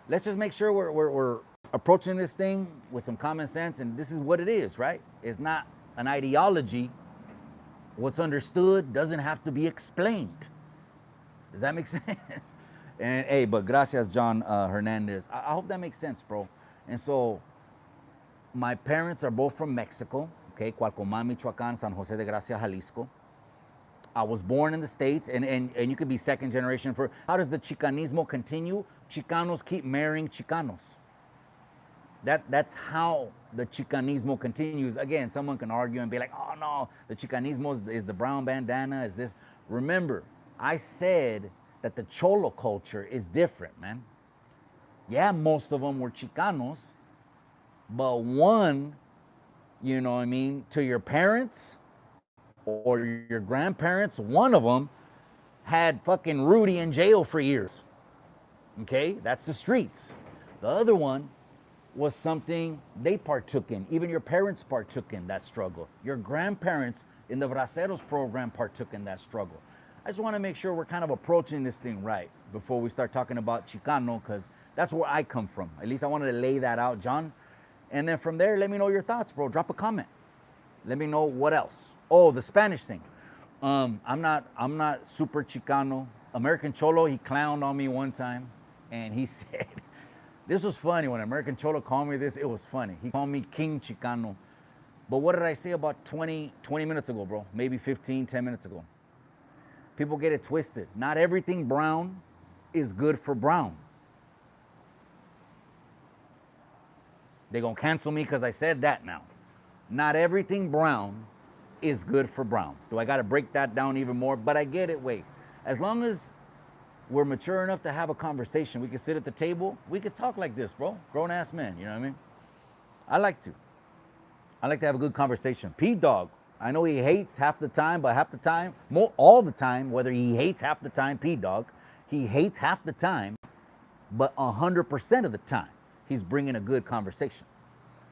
let's just make sure we're approaching this thing with some common sense, and this is what it is, right? It's not an ideology. What's understood doesn't have to be explained. Does that make sense? And hey, but gracias, John Hernandez. I hope that makes sense, bro. And so my parents are both from Mexico, okay? Cualcomán, Michoacán, San Jose de Gracia, Jalisco. I was born in the States, and you could be second generation. For how does the Chicanismo continue? Chicanos keep marrying Chicanos. That's how the Chicanismo continues. Again, someone can argue and be like, oh no, the Chicanismo is the brown bandana, is this. Remember, I said that the Cholo culture is different, man. Yeah, most of them were Chicanos, but one, you know what I mean, to your parents or your grandparents, one of them had fucking Rudy in jail for years. Okay, that's the streets. The other one was something they partook in. Even your parents partook in that struggle. Your grandparents in the Braceros program partook in that struggle. I just want to make sure we're kind of approaching this thing right before we start talking about Chicano, because that's where I come from. At least I wanted to lay that out, John. And then from there, let me know your thoughts, bro. Drop a comment. Let me know what else. Oh, the Spanish thing. I'm not super Chicano. American Cholo, he clowned on me one time, and he said, this was funny. When American Cholo called me this, it was funny. He called me King Chicano. But what did I say about 20 minutes ago, bro? Maybe 15, 10 minutes ago. People get it twisted. Not everything brown is good for brown. They're going to cancel me because I said that now. Not everything brown is good for brown. Do I got to break that down even more? But I get it. Wait. As long as we're mature enough to have a conversation, we can sit at the table, we could talk like this, bro. Grown-ass men, you know what I mean? I like to have a good conversation. P-Dog, I know he hates half the time, but half the time, all the time, whether he hates half the time, P-Dog, he hates half the time, but 100% of the time, he's bringing a good conversation.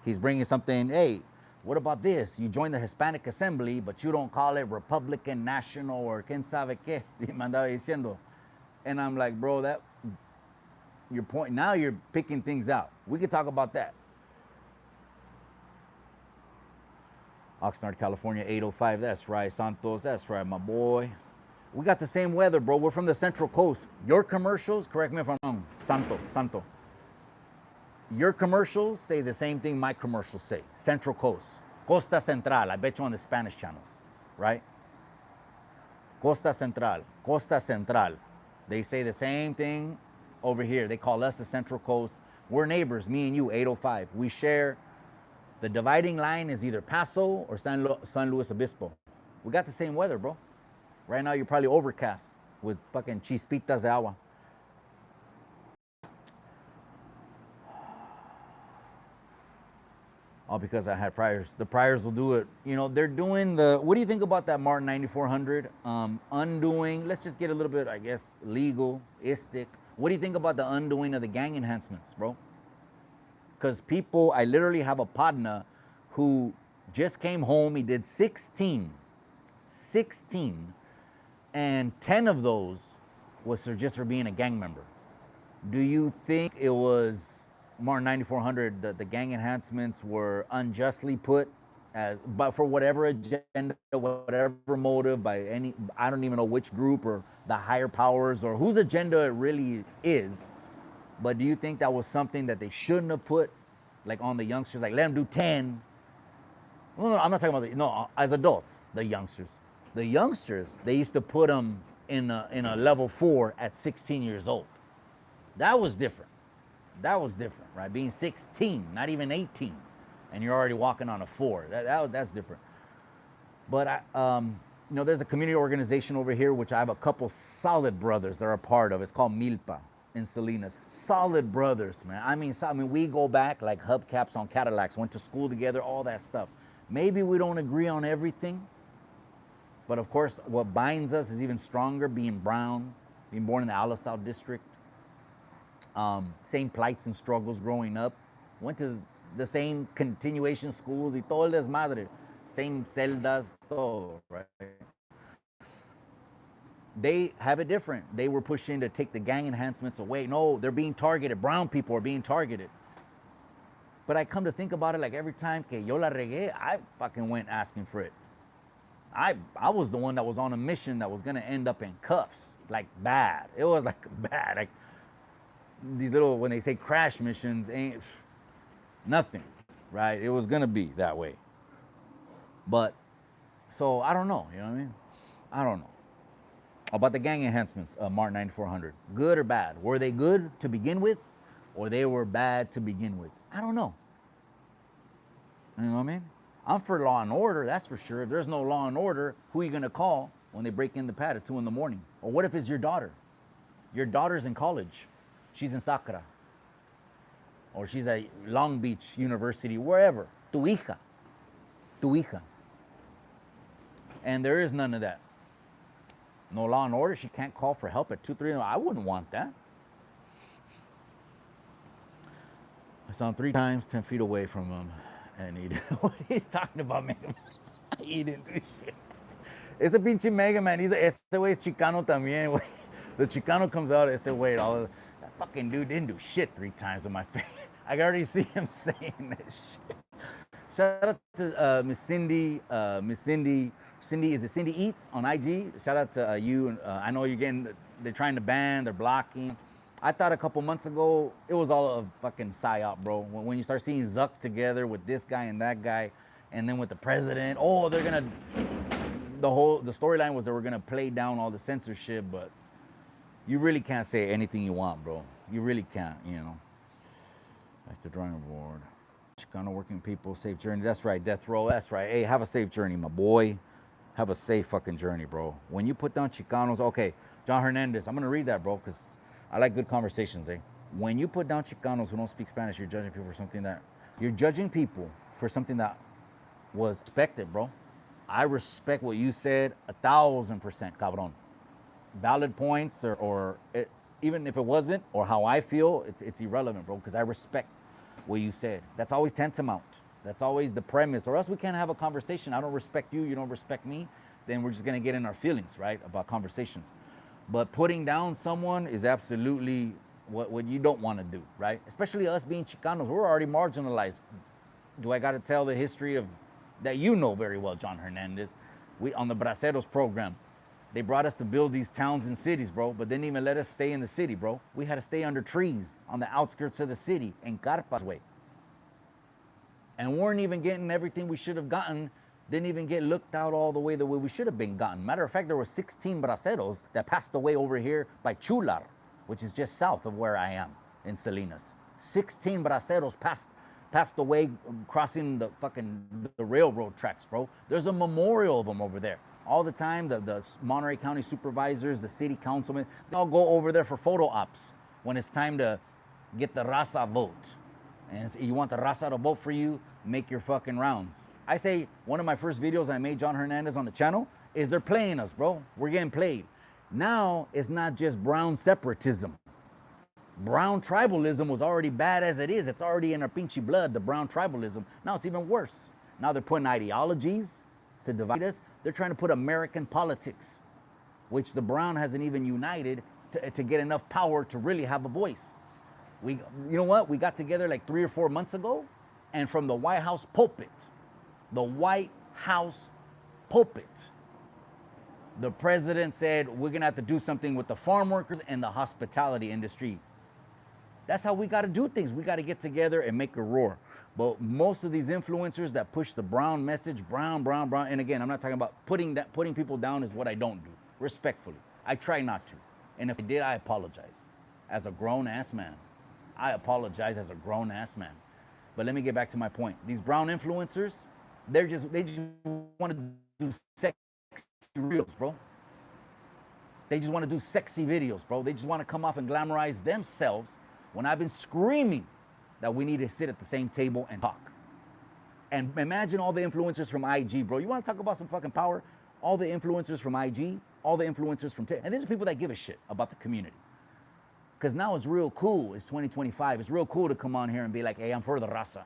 He's bringing something, hey, what about this? You joined the Hispanic Assembly, but you don't call it Republican National or quién sabe qué. Me andaba diciendo. And I'm like, bro, that your point, now you're picking things out. We could talk about that. Oxnard, California, 805. That's right. Santos, that's right, my boy. We got the same weather, bro. We're from the Central Coast. Your commercials, correct me if I'm wrong, Santo. Your commercials say the same thing my commercials say. Central Coast. Costa Central. I bet you on the Spanish channels, right? Costa Central. Costa Central. They say the same thing over here. They call us the Central Coast. We're neighbors, me and you, 805. We share, the dividing line is either Paso or San Luis Obispo. We got the same weather, bro. Right now, you're probably overcast with fucking chispitas de agua. All because I had priors. The priors will do it. You know, they're doing the, what do you think about that Martin 9400? Undoing, let's just get a little bit, I guess, legalistic. What do you think about the undoing of the gang enhancements, bro? Because people, I literally have a partner who just came home. He did 16, and 10 of those was just for being a gang member. Do you think it was Martin 9400, the gang enhancements were unjustly put, but for whatever agenda, whatever motive, by any, I don't even know which group or the higher powers or whose agenda it really is, but do you think that was something that they shouldn't have put, like, on the youngsters, like, let them do 10? No, I'm not talking about no, as adults, the youngsters. The youngsters, they used to put them in a level 4 at 16 years old. That was different. That was different, right? Being 16, not even 18, and you're already walking on a 4. That's different. But you know, there's a community organization over here, which I have a couple solid brothers that are a part of. It's called Milpa in Salinas. Solid brothers, man. I mean, we go back like hubcaps on Cadillacs, went to school together, all that stuff. Maybe we don't agree on everything, but of course, what binds us is even stronger, being brown, being born in the Alisal district. Same plights and struggles growing up. Went to the same continuation schools y todo el desmadre. Same celdas, todo, right? They have it different. They were pushing to take the gang enhancements away. No, they're being targeted. Brown people are being targeted. But I come to think about it, like every time que yo la regué, I fucking went asking for it. I was the one that was on a mission that was gonna end up in cuffs, like bad. It was like bad. Like, these little, when they say crash missions, ain't nothing, right? It was gonna be that way. But, so I don't know, you know what I mean? I don't know. About the gang enhancements, Martin 9400, good or bad? Were they good to begin with, or they were bad to begin with? I don't know. You know what I mean? I'm for law and order, that's for sure. If there's no law and order, who are you gonna call when they break in the pad at 2 in the morning? Or what if it's your daughter? Your daughter's in college. She's in Sacra, or she's at Long Beach University, wherever. Tu hija. And there is none of that. No law and order. She can't call for help at 2, 3. I wouldn't want that. I saw him 3 times, 10 feet away from him, and what he's talking about, Mega Man. He didn't do shit. Ese pinche Mega Man, ese güey es Chicano también, güey. The Chicano comes out, ese güey, that fucking dude didn't do shit 3 times in my face. I can already see him saying that shit. Shout out to Miss Cindy. Cindy, is it Cindy Eats on IG? Shout out to you. I know they're trying to ban, they're blocking. I thought a couple months ago, it was all a fucking psyop, bro. When you start seeing Zuck together with this guy and that guy, and then with the president, they're gonna, the storyline was they were gonna play down all the censorship, but you really can't say anything you want, bro. You really can't, you know. Back to drawing board. Chicano working people, safe journey. That's right, death row. That's right. Hey, have a safe journey, my boy. Have a safe fucking journey, bro. When you put down Chicanos, okay, John Hernandez, I'm gonna read that, bro, because I like good conversations, eh? When you put down Chicanos who don't speak Spanish, you're judging people for something that was expected, bro. I respect what you said 1,000%, cabrón. Valid points even if it wasn't, or how I feel, it's irrelevant, bro, because I respect what you said. That's always tantamount. That's always the premise, or else we can't have a conversation. I don't respect you, you don't respect me, then we're just gonna get in our feelings, right, about conversations. But putting down someone is absolutely what you don't want to do, right? Especially us being Chicanos, we're already marginalized. Do I got to tell the history of that you know very well, John Hernandez? We on the Braceros program, they brought us to build these towns and cities, bro, but didn't even let us stay in the city, bro. We had to stay under trees on the outskirts of the city in Carpas way. And weren't even getting everything we should have gotten, didn't even get looked out all the way we should have been gotten. Matter of fact, there were 16 braceros that passed away over here by Chular, which is just south of where I am in Salinas. 16 braceros passed away crossing the railroad tracks, bro. There's a memorial of them over there. All the time, the Monterey County supervisors, the city councilmen, they all go over there for photo ops when it's time to get the raza vote. And you want the raza to vote for you, make your fucking rounds. I say one of my first videos I made, John Hernandez, on the channel, is they're playing us, bro. We're getting played. Now, it's not just brown separatism. Brown tribalism was already bad as it is. It's already in our pinchy blood, the brown tribalism. Now it's even worse. Now they're putting ideologies to divide us. They're trying to put American politics, which the brown hasn't even united to get enough power to really have a voice. You know what? We got together like 3 or 4 months ago, and from the White House pulpit, the president said, we're gonna have to do something with the farm workers and the hospitality industry. That's how we gotta do things. We gotta get together and make a roar. But most of these influencers that push the brown message, brown, and again, I'm not talking about putting people down is what I don't do, respectfully. I try not to. And if I did, I apologize. As a grown-ass man. I apologize as a grown-ass man. But let me get back to my point. These brown influencers, they just want to do sexy reels, bro. They just want to do sexy videos, bro. They just want to come off and glamorize themselves when I've been screaming that we need to sit at the same table and talk. And imagine all the influencers from IG, bro. You want to talk about some fucking power? All the influencers from IG, all the influencers from TikTok. And these are people that give a shit about the community. Because now it's real cool. It's 2025. It's real cool to come on here and be like, hey, I'm for the raza.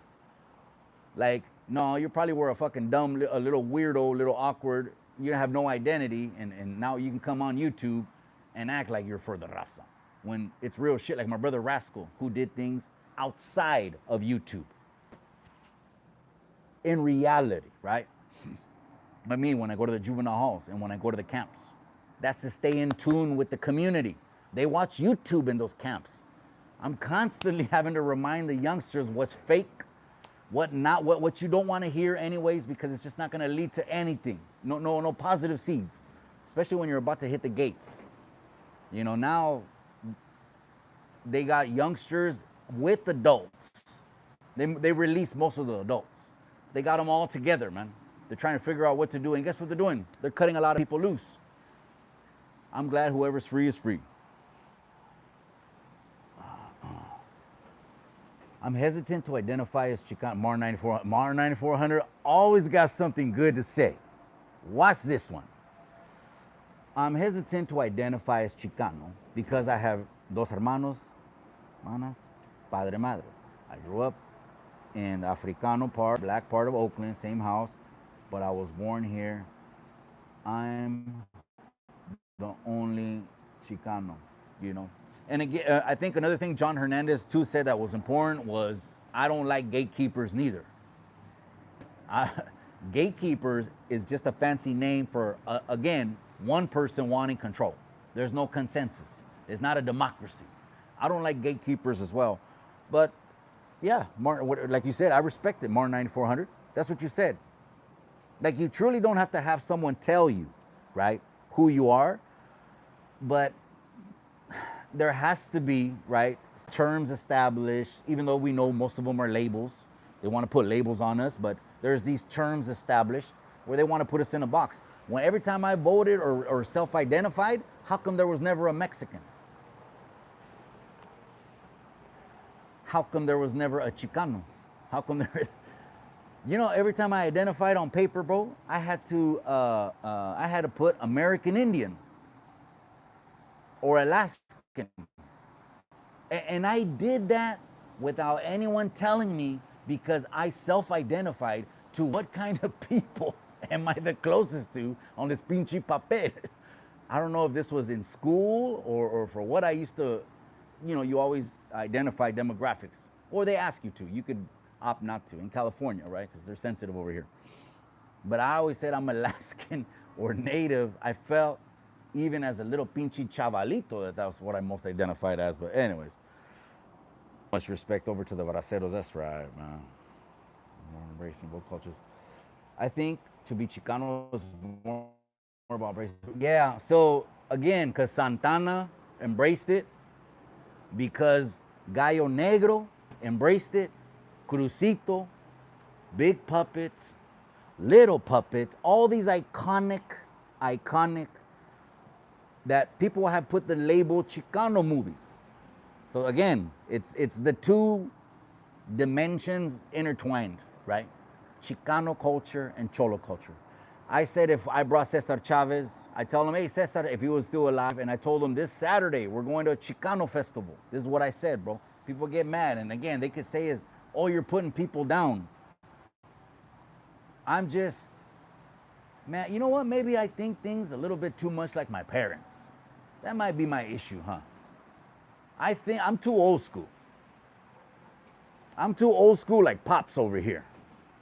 Like, no, you probably were a fucking dumb, a little weirdo, little awkward. You have no identity. And now you can come on YouTube and act like you're for the raza. When it's real shit, like my brother Rascal, who did things outside of YouTube. In reality, right? But me, when I go to the juvenile halls and when I go to the camps, that's to stay in tune with the community. They watch YouTube in those camps. I'm constantly having to remind the youngsters what's fake, what not, what you don't want to hear anyways, because it's just not going to lead to anything. No positive seeds, especially when you're about to hit the gates. You know, now they got youngsters with adults. They release most of the adults. They got them all together, man. They're trying to figure out what to do. And guess what they're doing? They're cutting a lot of people loose. I'm glad whoever's free is free. I'm hesitant to identify as Chicano. Mar 9400 always got something good to say. Watch this one. I'm hesitant to identify as Chicano because I have dos hermanos, manas, padre, madre. I grew up in the Africano part, black part of Oakland, same house, but I was born here. I'm the only Chicano, you know. And again, I think another thing John Hernandez too said that was important was, I don't like gatekeepers neither. Gatekeepers is just a fancy name for, again, one person wanting control. There's no consensus. It's not a democracy. I don't like gatekeepers as well. But yeah, like you said, I respect it, Mar 9400. That's what you said. Like, you truly don't have to have someone tell you, right, who you are. But there has to be, right, terms established, even though we know most of them are labels. They want to put labels on us, but there's these terms established where they want to put us in a box. When every time I voted or self-identified, how come there was never a Mexican? How come there was never a Chicano? How come there? You know, every time I identified on paper, bro, I had to put American Indian or Alaskan, and I did that without anyone telling me because I self-identified to what kind of people am I the closest to on this pinche papel. I don't know if this was in school or for what I used to, you know, you always identify demographics, or they ask you to. You could opt not to in California, right? Because they're sensitive over here. But I always said I'm Alaskan or Native. I felt, even as a little pinche chavalito, that was what I most identified as. But anyways, much respect over to the braceros. That's right, man. More embracing both cultures. I think to be Chicano is more about embracing. Yeah, so again, because Santana embraced it, because Gallo Negro embraced it, Crucito, Big Puppet, Little Puppet, all these iconic, that people have put the label Chicano movies. So again, it's the two dimensions intertwined, right? Chicano culture and Cholo culture. I said if I brought Cesar Chavez, I tell him, hey, Cesar, if he was still alive, and I told him this Saturday, we're going to a Chicano festival. This is what I said, bro. People get mad. And again, they could say is, oh, you're putting people down. I'm just, man, you know what? Maybe I think things a little bit too much like my parents. That might be my issue, huh? I think I'm too old school. I'm too old school like Pops over here.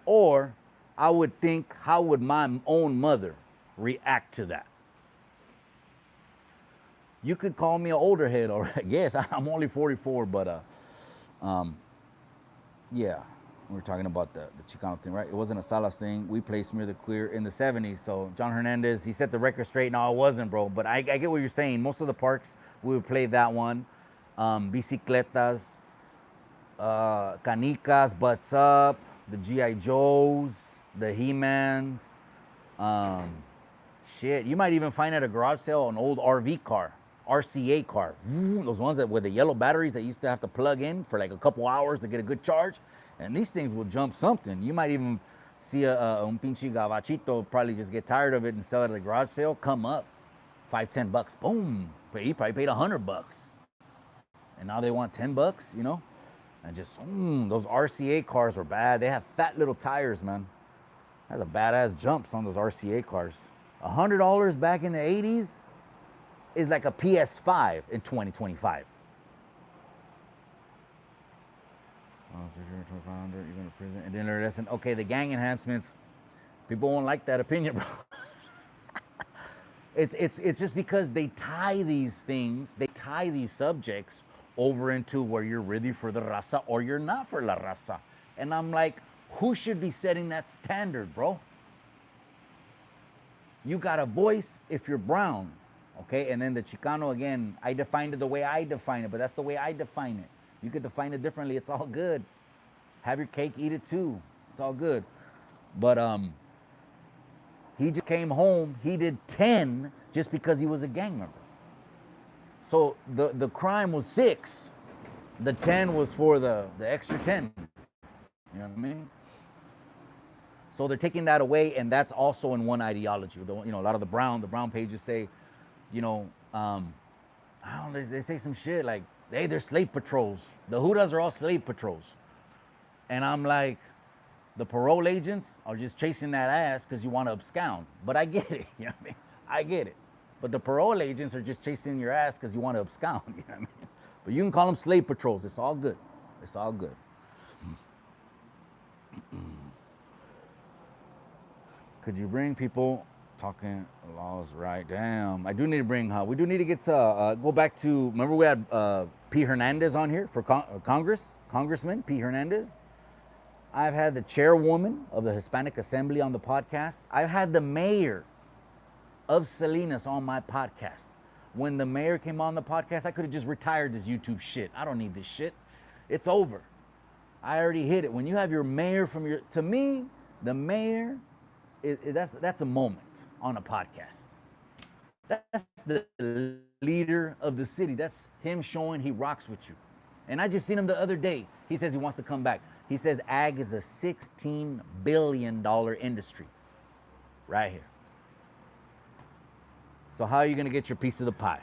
Or I would think, how would my own mother react to that? You could call me an older head, or yes, I'm only 44, but yeah, we were talking about the Chicano thing, right? It wasn't a Salas thing. We played Smear the Queer in the 70s. So John Hernandez, he set the record straight. No, it wasn't, bro. But I get what you're saying. Most of the parks, we would play that one. Bicicletas, Canicas, Butts Up, the G.I. Joes, the He-Mans. Shit, you might even find at a garage sale an old RV car, RCA car. Those ones that with the yellow batteries that you used to have to plug in for like a couple hours to get a good charge. And these things will jump something. You might even see un pinche gavachito probably just get tired of it and sell it at a garage sale, come up, $5-10, boom. But he probably paid $100. And now they want $10, you know? And just, those RCA cars are bad. They have fat little tires, man. That's a badass jumps on those RCA cars. $100 back in the 80s is like a PS5 in 2025. Even to prison and then lesson. Okay, the gang enhancements. People won't like that opinion, bro. It's just because they tie these things, they tie these subjects over into where you're really for the raza or you're not for la raza. And I'm like, who should be setting that standard, bro? You got a voice if you're brown, okay? And then the Chicano, again, I defined it the way I define it, but that's the way I define it. You could define it differently. It's all good. Have your cake, eat it too. It's all good. But he just came home. He did 10 just because he was a gang member. So the crime was 6. The 10 was for the extra 10. You know what I mean? So they're taking that away, and that's also in one ideology. You know, a lot of the brown pages say, you know, I don't know, they say some shit like, hey, they're slave patrols. The Hudas are all slave patrols. And I'm like, the parole agents are just chasing that ass because you want to abscond. But I get it, you know what I mean? I get it. But the parole agents are just chasing your ass because you want to abscond, you know what I mean? But you can call them slave patrols. It's all good. It's all good. Could you bring people talking laws right? Damn, I do need to bring, we do need to get to, go back to, remember we had P. Hernandez on here for Congressman P. Hernandez. I've had the chairwoman of the Hispanic Assembly on the podcast. I've had the mayor of Salinas on my podcast. when the mayor came on the podcast, I could have just retired this YouTube shit. I don't need this shit. It's over. I already hit it. When you have your mayor from your, to me, the mayor, that's a moment on a podcast. That's the leader of the city. That's him showing he rocks with you. And I just seen him the other day. He says he wants to come back. He says ag is a $16 billion industry right here. So how are you going to get your piece of the pie?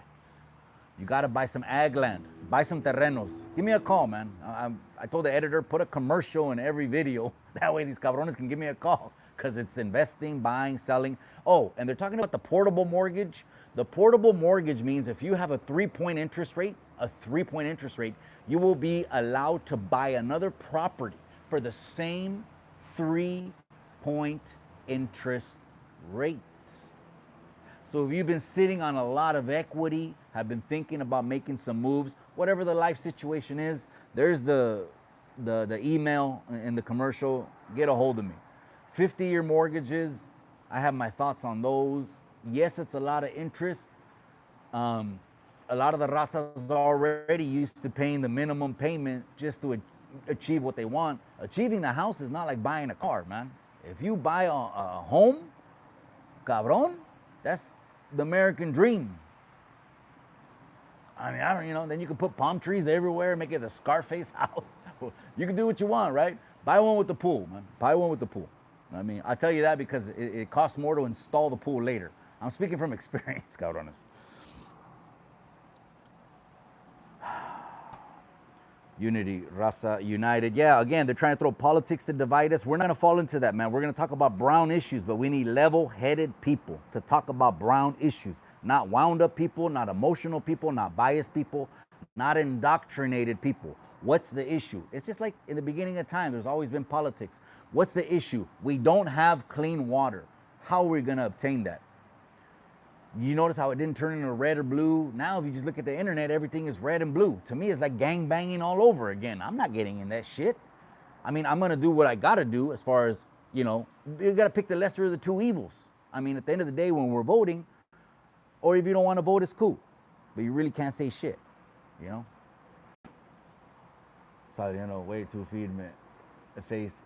You got to buy some ag land, buy some terrenos. Give me a call, man. I told the editor, put a commercial in every video. That way these cabrones can give me a call, because it's investing, buying, selling. Oh, and they're talking about the portable mortgage. The portable mortgage means if you have a 3-point interest rate, you will be allowed to buy another property for the same 3-point interest rate. So if you've been sitting on a lot of equity, have been thinking about making some moves, whatever the life situation is, there's the email in the commercial. Get a hold of me. 50-year mortgages, I have my thoughts on those. Yes, it's a lot of interest. A lot of the razas already used to paying the minimum payment just to achieve what they want. Achieving the house is not like buying a car, man. If you buy a home, cabron, that's the American dream. I mean, then you can put palm trees everywhere, make it a Scarface house. You can do what you want, right? Buy one with the pool, man. Buy one with the pool. I mean, I tell you that because it costs more to install the pool later. I'm speaking from experience, cabrones. Unity, raza, united. Yeah, again, they're trying to throw politics to divide us. We're not going to fall into that, man. We're going to talk about brown issues, but we need level-headed people to talk about brown issues. Not wound-up people, not emotional people, not biased people, not indoctrinated people. What's the issue? It's just like in the beginning of time, there's always been politics. What's the issue? We don't have clean water. How are we going to obtain that? You notice how it didn't turn into red or blue? Now, if you just look at the internet, everything is red and blue. To me, it's like gang banging all over again. I'm not getting in that shit. I mean, I'm going to do what I got to do as far as, you got to pick the lesser of the two evils. I mean, at the end of the day, when we're voting, or if you don't want to vote, it's cool. But you really can't say shit, Saliendo, way to feed me the face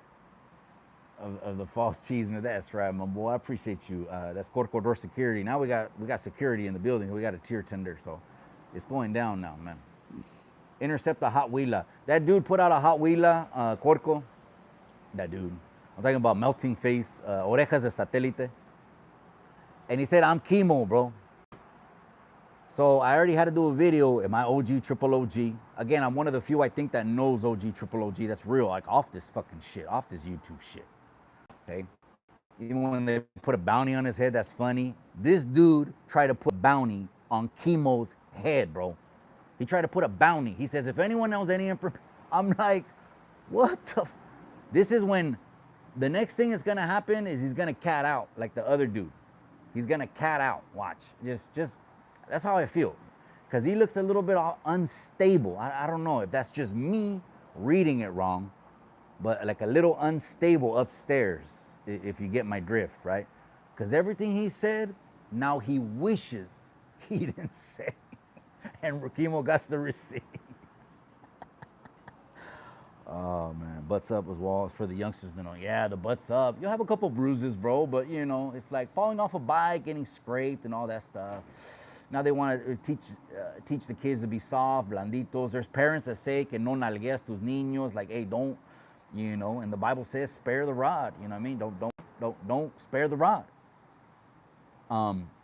of the false cheese. That's right, my boy. I appreciate you. That's Corco Door Security. Now we got security in the building. We got a tier tender, so it's going down now, man. Intercept a hot wheeler. That dude put out a hot wheeler, Corco. That dude. I'm talking about melting face, orejas de satélite. And he said, I'm chemo, bro. So I already had to do a video at my OG Triple OG. Again, I'm one of the few I think that knows OG Triple OG. That's real, like off this fucking shit, off this YouTube shit. Okay, even when they put a bounty on his head, that's funny. This dude tried to put a bounty on Chemo's head, bro. He tried to put a bounty. He says, if anyone knows any information, I'm like, what the? This is when the next thing that's gonna happen is he's gonna cat out like the other dude. He's gonna cat out. Watch, just that's how I feel, because he looks a little bit unstable. I don't know if that's just me reading it wrong, but like a little unstable upstairs, if you get my drift, right? Because everything he said, now he wishes he didn't say. And Chemo got the receipts. Oh, man. Butts up as well for the youngsters to know. Yeah, the butts up. You'll have a couple bruises, bro, but, it's like falling off a bike, getting scraped and all that stuff. Now they want to teach the kids to be soft, blanditos. There's parents that say que no nalgueas tus niños, like, hey, don't, and the Bible says spare the rod. You know what I mean? Don't spare the rod.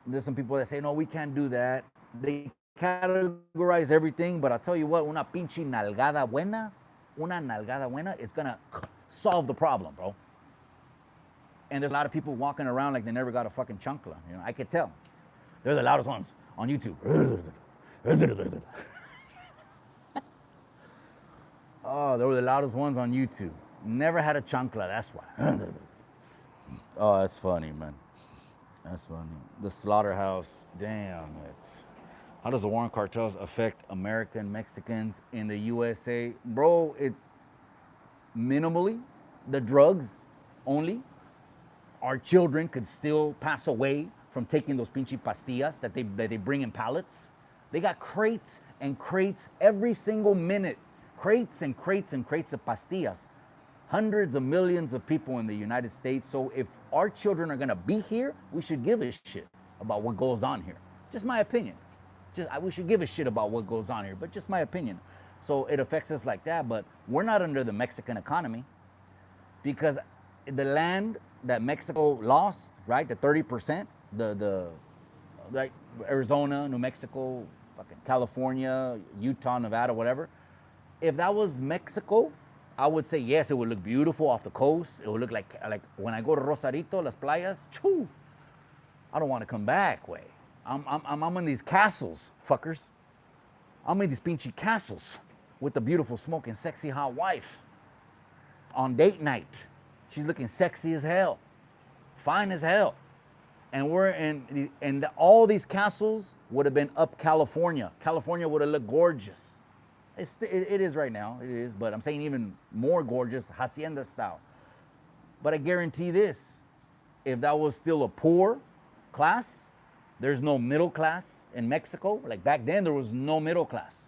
There's some people that say, no, we can't do that. They categorize everything, but I'll tell you what, una pinche nalgada buena is gonna solve the problem, bro. And there's a lot of people walking around like they never got a fucking chancla. I could tell. They're the loudest ones on YouTube. Oh, they were the loudest ones on YouTube. Never had a chancla, that's why. Oh, that's funny, man. That's funny. The slaughterhouse, damn it. How does the war on cartels affect American Mexicans in the USA? Bro, it's minimally. The drugs only. Our children could still pass away from taking those pinche pastillas that they bring in pallets. They got crates and crates every single minute. Crates and crates and crates of pastillas. Hundreds of millions of people in the United States. So if our children are gonna be here, we should give a shit about what goes on here. Just my opinion. We should give a shit about what goes on here, but just my opinion. So it affects us like that, but we're not under the Mexican economy because the land that Mexico lost, right, the 30%, like Arizona, New Mexico, fucking California, Utah, Nevada, whatever. If that was Mexico, I would say yes, it would look beautiful off the coast. It would look like when I go to Rosarito, Las Playas, choo, I don't want to come back, way. I'm in these castles, fuckers. I'm in these pinchy castles with the beautiful, smoking, sexy, hot wife on date night. She's looking sexy as hell, fine as hell. And we're in, all these castles would have been up California. California would have looked gorgeous. It is right now, it is, but I'm saying even more gorgeous, hacienda style. But I guarantee this, if that was still a poor class, there's no middle class in Mexico. Like back then, there was no middle class.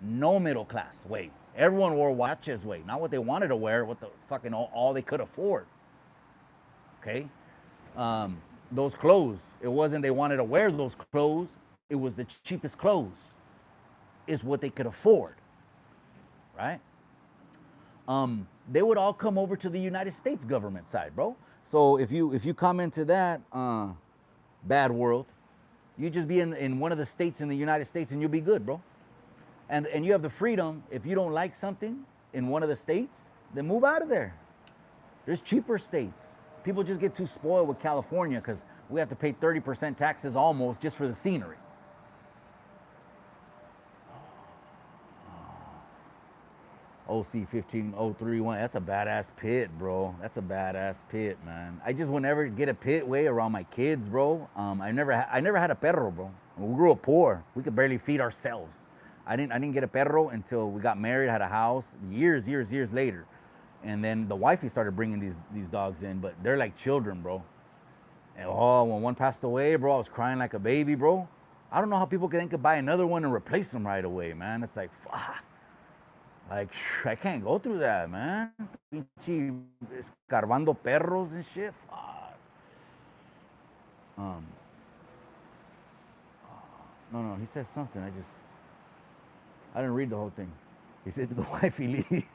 No middle class, wait. Everyone wore watches, wait. Not what they wanted to wear, what the fucking all they could afford. Okay? Those clothes, it wasn't they wanted to wear those clothes, it was the cheapest clothes. Is what they could afford, right? They would all come over to the United States government side, bro. So if you come into that bad world, you just be in one of the states in the United States and you'll be good, bro. And you have the freedom, if you don't like something in one of the states, then move out of there. There's cheaper states. People just get too spoiled with California because we have to pay 30% taxes almost just for the scenery. OC 15031, that's a badass pit, bro. That's a badass pit, man. I just would never get a pit way around my kids, bro. I never had a perro, bro. We grew up poor. We could barely feed ourselves. I didn't get a perro until we got married, had a house, years later. And then the wifey started bringing these dogs in, but they're like children, bro. And when one passed away, bro, I was crying like a baby, bro. I don't know how people can buy another one and replace them right away, man. It's like, fuck. Like, I can't go through that, man. Pinche escarbando perros and shit. Fuck. No, he said something. I didn't read the whole thing. He said, did the wifey leave?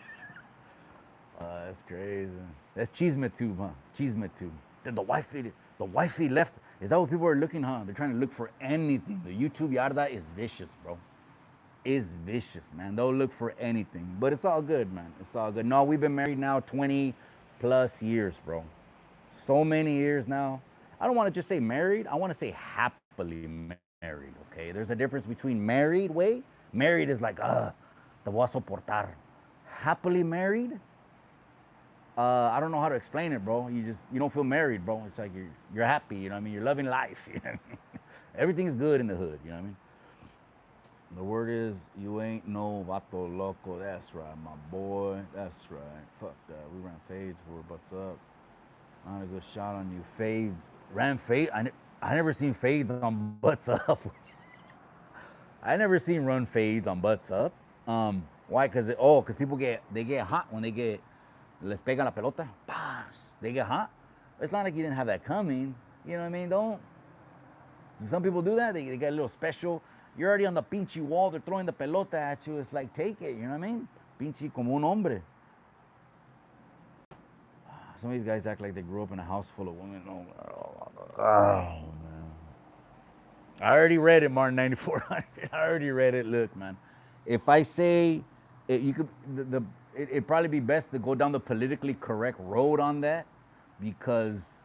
That's crazy. That's chismetube, huh? Chismetube. Did the wifey left? Is that what people are looking, huh? They're trying to look for anything. The YouTube yarda is vicious, bro. Is vicious, man. They'll look for anything, but it's all good, man. It's all good. No, we've been married now 20 plus years, bro. So many years now. I don't want to just say married. I want to say happily married, okay? There's a difference between married, way. Married is like, te voy a soportar. Happily married, I don't know how to explain it, bro. You don't feel married, bro. It's like you're happy, you know what I mean? You're loving life, you know what I mean? Everything's good in the hood, you know what I mean? The word is, you ain't no vato loco. That's right, my boy. That's right. Fuck that. We ran fades for butts up. Not a good shot on you. Fades. Ran fade. I never seen fades on butts up. I never seen run fades on butts up. Why? Because people get hot when they get les pega la pelota. Paz. They get hot. It's not like you didn't have that coming. You know what I mean? Some people do that. They get a little special. You're already on the pinche wall. They're throwing the pelota at you. It's like, take it. You know what I mean? Pinche como un hombre. Some of these guys act like they grew up in a house full of women. Oh, man. I already read it, Martin 9400. I already read it. Look, man. If I say it'd probably be best to go down the politically correct road on that because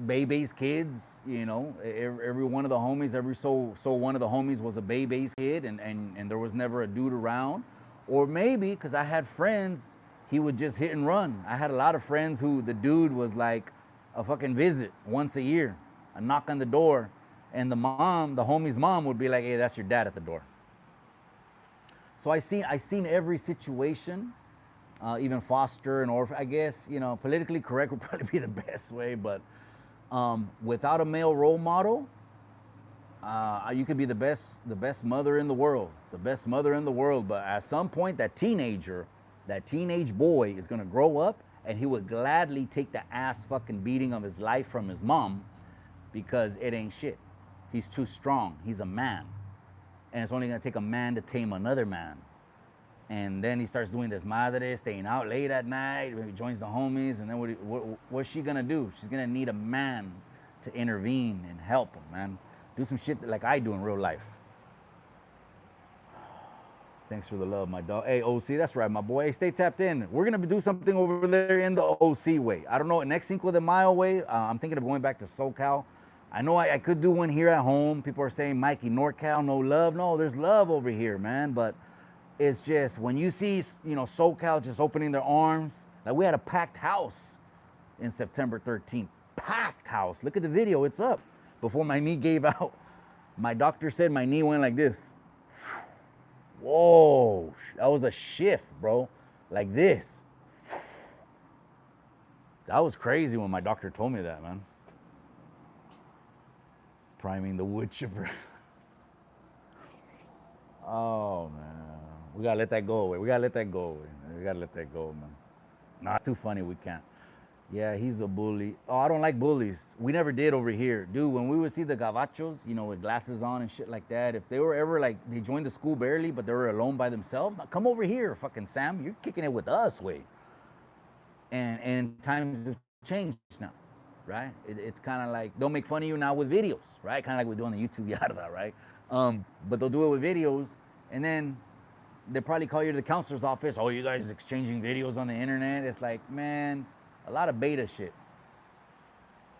Bebe's kids, you know, every one of the homies, one of the homies was a Bebe's kid and there was never a dude around. Or maybe, because I had friends, he would just hit and run. I had a lot of friends who the dude was like a fucking visit once a year, a knock on the door, and the homie's mom would be like, hey, that's your dad at the door. So I seen every situation even foster an orphan. I guess, you know, politically correct would probably be the best way, but without a male role model, you could be the best mother in the world, the best mother in the world. But at some point, that teenage boy is gonna grow up, and he would gladly take the ass fucking beating of his life from his mom, because it ain't shit. He's too strong. He's a man, and it's only gonna take a man to tame another man. And then he starts doing this madre, staying out late at night. He joins the homies, and then what's she gonna do? She's gonna need a man to intervene and help him, man. Do some shit like I do in real life. Thanks for the love, my dog. Hey, OC, that's right, my boy. Hey, stay tapped in. We're gonna do something over there in the OC way. I don't know, next Cinco de Mayo way. I'm thinking of going back to SoCal. I know I could do one here at home. People are saying, Mikey, NorCal, no love. No, there's love over here, man. But it's just, when you see, you know, SoCal just opening their arms. Like, we had a packed house in September 13th. Packed house. Look at the video, it's up. Before my knee gave out, my doctor said my knee went like this. Whoa, that was a shift, bro. Like this. That was crazy when my doctor told me that, man. Priming the wood chipper. Oh, man. We gotta let that go away. We gotta let that go away. We gotta let that go, man. Nah, it's too funny, we can't. Yeah, he's a bully. Oh, I don't like bullies. We never did over here. Dude, when we would see the gavachos, you know, with glasses on and shit like that, if they were ever like, they joined the school barely, but they were alone by themselves, now, come over here, fucking Sam. You're kicking it with us, way. And times have changed now, right? It's kind of like, they'll make fun of you now with videos, right? Kind of like we do on the YouTube Yarda, right? But they'll do it with videos, and then they'll probably call you to the counselor's office. Oh, you guys exchanging videos on the internet? It's like, man, a lot of beta shit,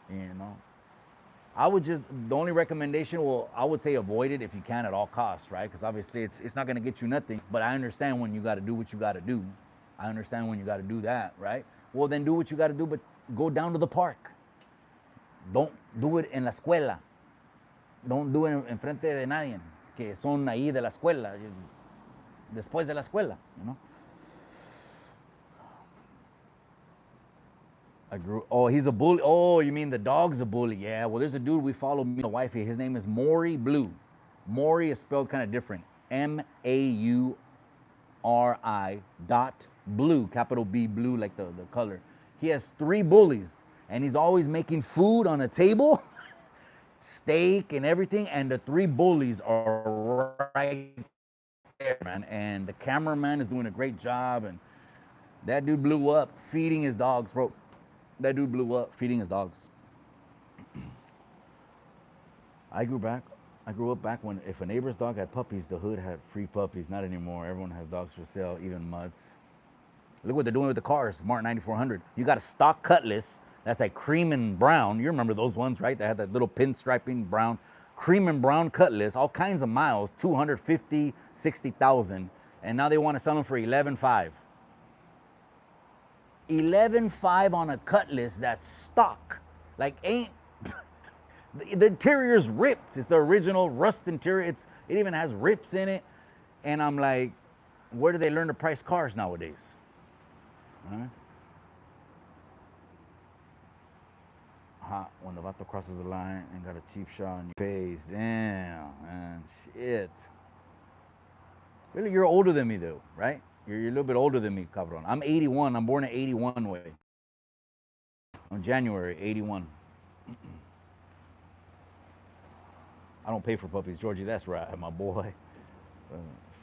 you know. I would just, the only recommendation, well, I would say avoid it if you can at all costs, right? Because obviously it's not gonna get you nothing, but I understand when you gotta do what you gotta do. I understand when you gotta do that, right? Well, then do what you gotta do, but go down to the park. Don't do it en la escuela. Don't do it en frente de nadie, que son ahí de la escuela, después de la escuela, you know? Oh, he's a bully. Oh, you mean the dog's a bully? Yeah, well, there's a dude we follow, me and the wifey. His name is Maury Blue. Maury is spelled kind of different. Mauri .blue, capital B blue, like the color. He has 3 bullies, and he's always making food on a table, steak and everything, and the 3 bullies are right there, man. And the cameraman is doing a great job, and that dude blew up feeding his dogs, bro. That dude blew up feeding his dogs. I grew up back when if a neighbor's dog had puppies, the hood had free puppies. Not anymore. Everyone has dogs for sale, even mutts. Look what they're doing with the cars. Martin 9400. You got a stock Cutlass that's like cream and brown. You remember those ones, right? That had that little pinstriping brown, cream and brown Cutlass, all kinds of miles, 250, 60,000. And now they want to sell them for 11.5. 11.5 on a Cutlass that's stock. Like, ain't the interior's ripped. It's the original rust interior. It even has rips in it. And I'm like, where do they learn to price cars nowadays? Huh? Hot when the vato crosses the line and got a cheap shot on your face. Damn, man, shit. Really, you're older than me though, right? You're a little bit older than me, cabron. I'm 81. I'm born in 81 way. On January 81. I don't pay for puppies, Georgie. That's right, my boy.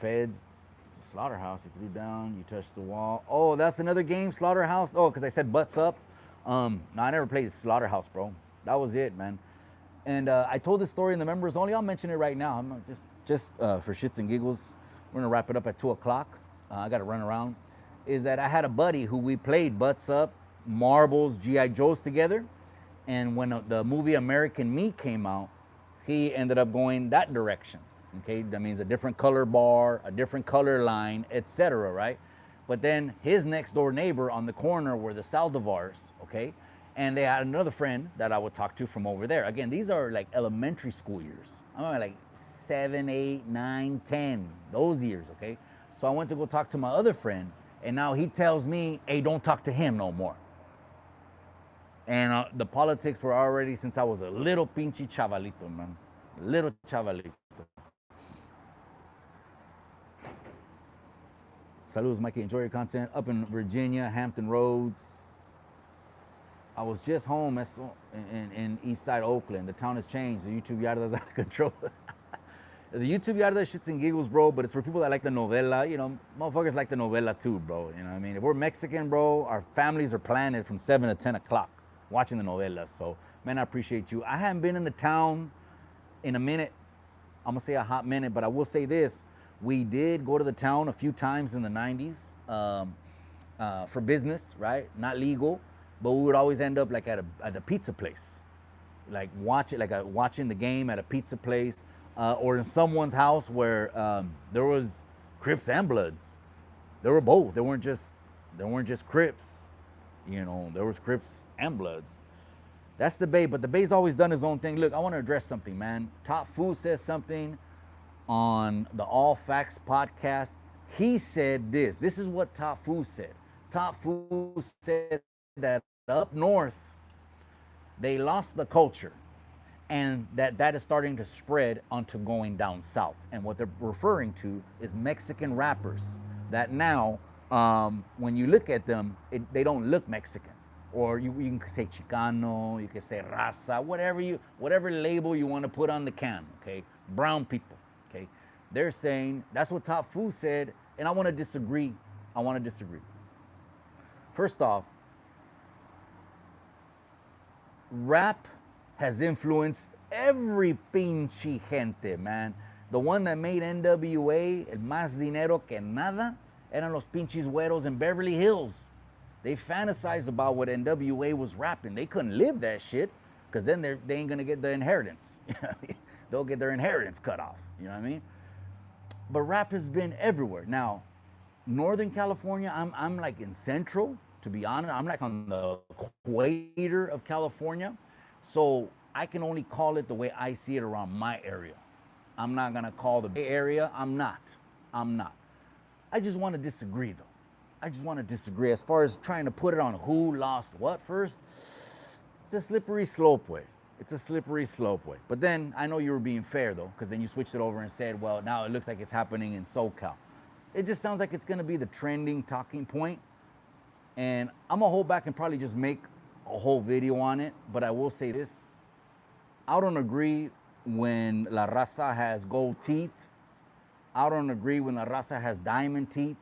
Feds, Slaughterhouse. You threw down. You touched the wall. Oh, that's another game, Slaughterhouse. Oh, because I said butts up. No, I never played Slaughterhouse, bro. That was it, man. And I told this story in the members only. I'll mention it right now. I'm just for shits and giggles. We're gonna wrap it up at 2 o'clock. I got to run around. Is that I had a buddy who we played butts up, marbles, GI Joes together, and when the movie American Me came out, he ended up going that direction. Okay, that means a different color bar, a different color line, etc. Right? But then his next door neighbor on the corner were the Saldivars. Okay, and they had another friend that I would talk to from over there. Again, these are like elementary school years. I'm like 7, 8, 9, 10, those years. Okay. So I went to go talk to my other friend, And now he tells me, hey, don't talk to him no more. And the politics were already since I was a little pinchy chavalito, man. Little chavalito. Saludos, Mikey. Enjoy your content. Up in Virginia, Hampton Roads. I was just home in East Side Oakland. The town has changed. The YouTube yarda's out of control. The YouTube yarda shits and giggles, bro, but it's for people that like the novela. You know, motherfuckers like the novela too, bro. You know what I mean? If we're Mexican, bro, our families are planted from 7 to 10 o'clock watching the novelas. So, man, I appreciate you. I haven't been in the town in a minute. I'm going to say a hot minute, but I will say this. We did go to the town a few times in the 90s for business, right? Not legal, but we would always end up like at a pizza place. Like watching the game at a pizza place. Or in someone's house where there was Crips and Bloods. There were both. There weren't just Crips. You know, there was Crips and Bloods. That's the Bay, but the Bay's always done his own thing. Look, I want to address something, man. Top Food says something on the All Facts podcast. He said this. This is what Top Food said. Top Food said that up north, they lost the culture. And that is starting to spread onto going down south. And what they're referring to is Mexican rappers that now, when you look at them, they don't look Mexican. Or you can say Chicano, you can say Raza, whatever label you want to put on the can, okay? Brown people, okay? They're saying, that's what Top Food said, and I want to disagree. First off, rap has influenced every pinche gente, man. The one that made NWA, el más dinero que nada, eran los pinches güeros in Beverly Hills. They fantasized about what NWA was rapping. They couldn't live that shit, because then they ain't gonna get the inheritance. They'll get their inheritance cut off, you know what I mean? But rap has been everywhere. Now, Northern California, I'm like in Central, to be honest. I'm like on the equator of California. So I can only call it the way I see it around my area. I'm not gonna call the Bay Area. I'm not. I just want to disagree, though. I just want to disagree as far as trying to put it on who lost what first. It's a slippery slope way. But then I know you were being fair, though, because then you switched it over and said, well, now it looks like it's happening in SoCal. It just sounds like it's gonna be the trending talking point. And I'm gonna hold back and probably just make a whole video on it, but I will say this. I don't agree when La Raza has gold teeth. I don't agree when La Raza has diamond teeth.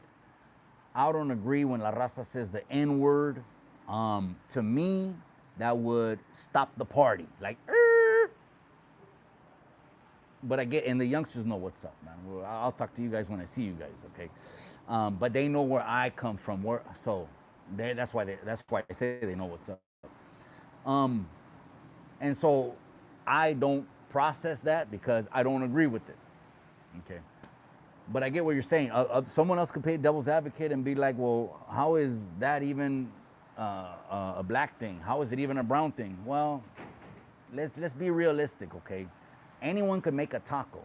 I don't agree when La Raza says the N-word. To me, that would stop the party. Like, but I get, and the youngsters know what's up, man. I'll talk to you guys when I see you guys, okay? But they know where I come from, so that's why I say they know what's up. And so I don't process that because I don't agree with it, okay? But I get what you're saying. Someone else could play devil's advocate and be like, well, how is that even a black thing? How is it even a brown thing? Well, let's be realistic, okay? Anyone can make a taco.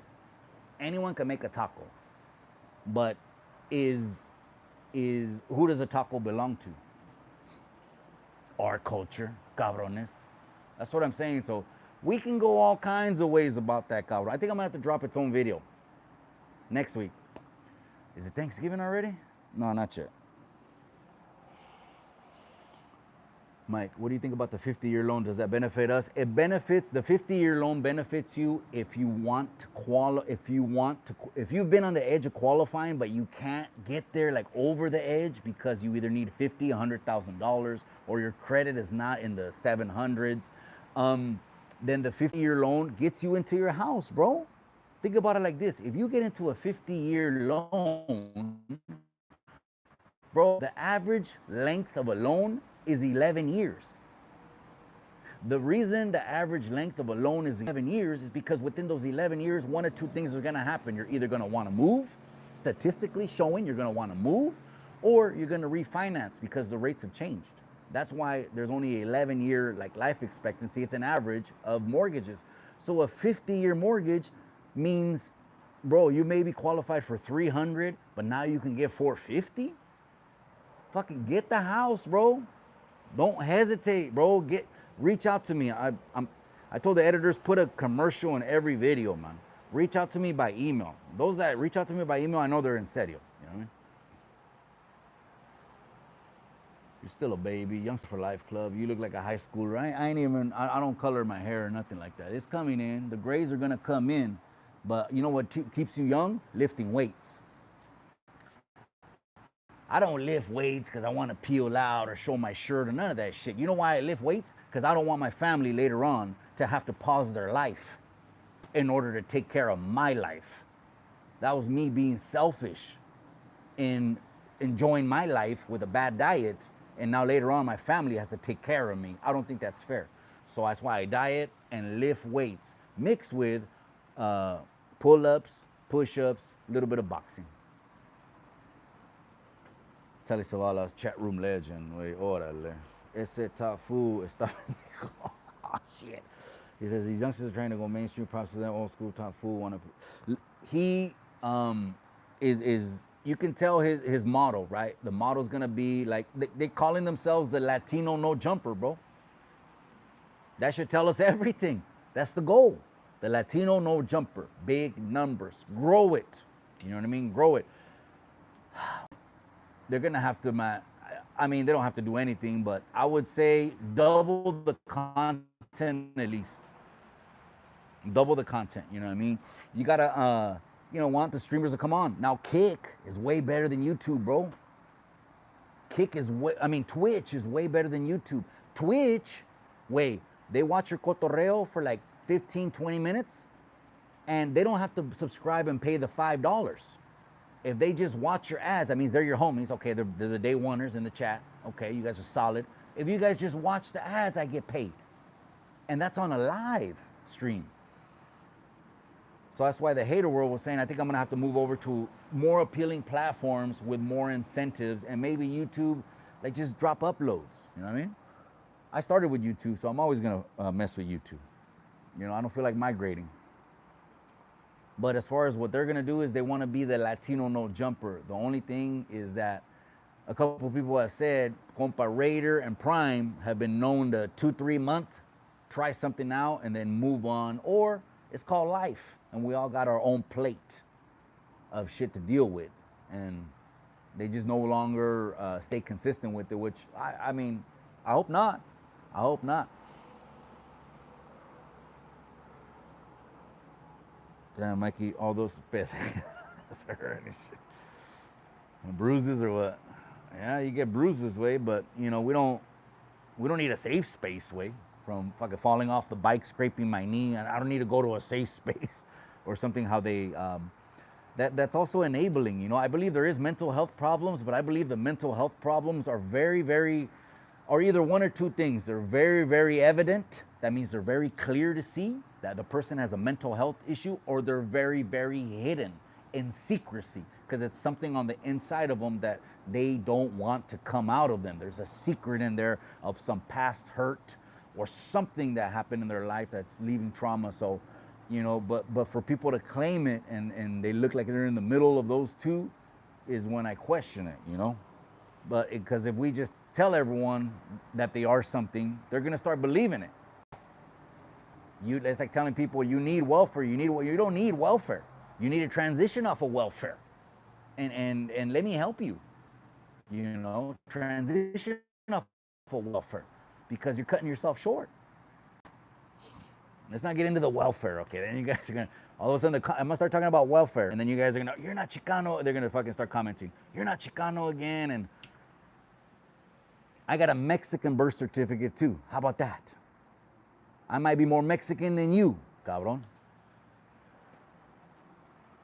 But is who does a taco belong to? Our culture, cabrones. That's what I'm saying. So we can go all kinds of ways about that, cabron. I think I'm gonna have to drop its own video next week. Is it Thanksgiving already? No, not yet. Mike, what do you think about the 50-year loan? Does that benefit us? It benefits, the 50-year loan benefits you if you want to if you've been on the edge of qualifying, but you can't get there like over the edge because you either need $50,000, $100,000, or your credit is not in the 700s, then the 50-year loan gets you into your house, bro. Think about it like this. If you get into a 50-year loan, bro, the average length of a loan is 11 years. The reason the average length of a loan is 11 years is because within those 11 years, one or two things are gonna happen. You're either gonna wanna move, statistically showing you're gonna wanna move, or you're gonna refinance because the rates have changed. That's why there's only 11-year like life expectancy. It's an average of mortgages. So a 50-year mortgage means, bro, you may be qualified for 300, but now you can get 450. fucking get the house, bro. Don't hesitate, bro. Reach out to me. I told the editors put a commercial in every video, man. Reach out to me by email. Those that reach out to me by email, I know they're in serio. You know what I mean? You're still a baby, Youngster for Life Club. You look like a high schooler. I don't color my hair or nothing like that. It's coming in. The grays are gonna come in, but you know what keeps you young? Lifting weights. I don't lift weights because I want to peel out or show my shirt or none of that shit. You know why I lift weights? Because I don't want my family later on to have to pause their life in order to take care of my life. That was me being selfish in enjoying my life with a bad diet, and now later on my family has to take care of me. I don't think that's fair. So that's why I diet and lift weights mixed with pull-ups, push-ups, a little bit of boxing. Telly Savalas, chat room legend. Wait, órale. Ese top food está. Oh, shit. He says these youngsters are trying to go mainstream. Props to them. Old school top food. He is you can tell his motto, right? The motto's gonna be like they calling themselves the Latino no jumper, bro. That should tell us everything. That's the goal. The Latino no jumper. Big numbers. Grow it. You know what I mean? Grow it. They're gonna have to, I mean, they don't have to do anything, but I would say double the content at least. Double the content, you know what I mean? You gotta, want the streamers to come on. Now, Kick is way better than YouTube, bro. Twitch is way better than YouTube. Twitch, they watch your cotorreo for like 15, 20 minutes, and they don't have to subscribe and pay the $5. If they just watch your ads, that means they're your homies. Okay, they're the day oneers in the chat. Okay, you guys are solid. If you guys just watch the ads, I get paid. And that's on a live stream. So that's why the hater world was saying, I think I'm gonna have to move over to more appealing platforms with more incentives, and maybe YouTube, like just drop uploads. You know what I mean? I started with YouTube, so I'm always gonna mess with YouTube. You know, I don't feel like migrating. But as far as what they're gonna do is they wanna be the Latino no jumper. The only thing is that a couple of people have said, Compa Raider and Prime have been known to 2-3 month, try something out and then move on. Or it's called life, and we all got our own plate of shit to deal with. And they just no longer stay consistent with it, which I mean, I hope not. I hope not. Damn, Mikey, all those bruises or what? Yeah, you get bruises this way, but you know we don't need a safe space way from fucking falling off the bike, scraping my knee, and I don't need to go to a safe space or something. How they that's also enabling. You know, I believe there is mental health problems, but I believe the mental health problems are are either one or two things. They're very, very evident. That means they're very clear to see that the person has a mental health issue, or they're very, very hidden in secrecy because it's something on the inside of them that they don't want to come out of them. There's a secret in there of some past hurt or something that happened in their life that's leaving trauma. So, you know, but for people to claim it and they look like they're in the middle of those two is when I question it, you know? But because if we just tell everyone that they are something, they're gonna start believing it. It's like telling people you need welfare. You don't need welfare. You need to transition off of welfare, and let me help you. You know, transition off of welfare because you're cutting yourself short. Let's not get into the welfare, okay? Then you guys are gonna all of a sudden I'm gonna start talking about welfare, and then you guys are gonna, you're not Chicano. They're gonna fucking start commenting, you're not Chicano again, and I got a Mexican birth certificate too. How about that? I might be more Mexican than you, cabrón.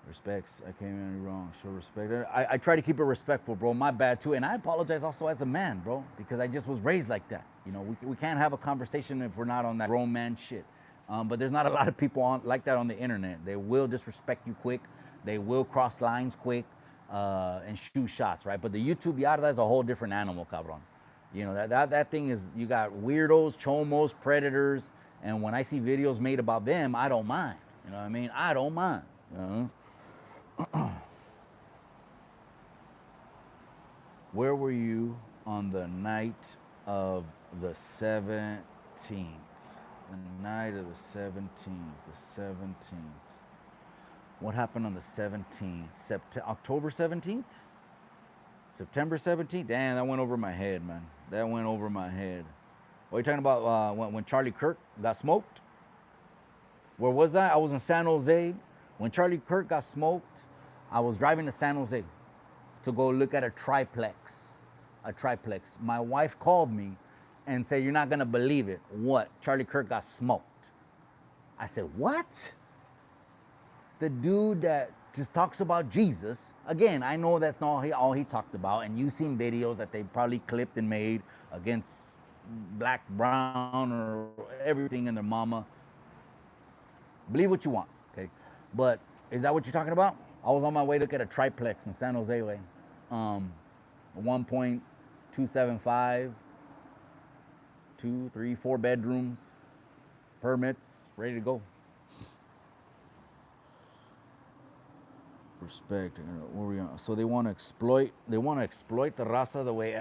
Respects, I came in wrong. Show respect. I try to keep it respectful, bro. My bad too, and I apologize also as a man, bro, because I just was raised like that. You know, we can't have a conversation if we're not on that grown man shit. But there's not a lot of people like that on the internet. They will disrespect you quick. They will cross lines quick and shoot shots, right? But the YouTube yarda is a whole different animal, cabrón. You know, that thing is, you got weirdos, chomos, predators, and when I see videos made about them, I don't mind. You know what I mean? I don't mind. You know? Where were you on the night of the 17th? The night of the 17th. The 17th. What happened on the 17th? October 17th? September 17th? Damn, that went over my head, man. That went over my head. What are you talking about when Charlie Kirk got smoked? Where was I? I was in San Jose. When Charlie Kirk got smoked, I was driving to San Jose to go look at a triplex. A triplex. My wife called me and said, "You're not going to believe it. What? Charlie Kirk got smoked." I said, "What?" The dude that just talks about Jesus. Again, I know that's not all he talked about, and you've seen videos that they probably clipped and made against black, brown, or everything in their mama. Believe what you want, okay? But is that what you're talking about? I was on my way to look at a triplex in San Jose way. 1.275, 2, 3, 4 bedrooms, permits, ready to go. Respect. Where we on? So they want to exploit. They want to exploit the raza the way.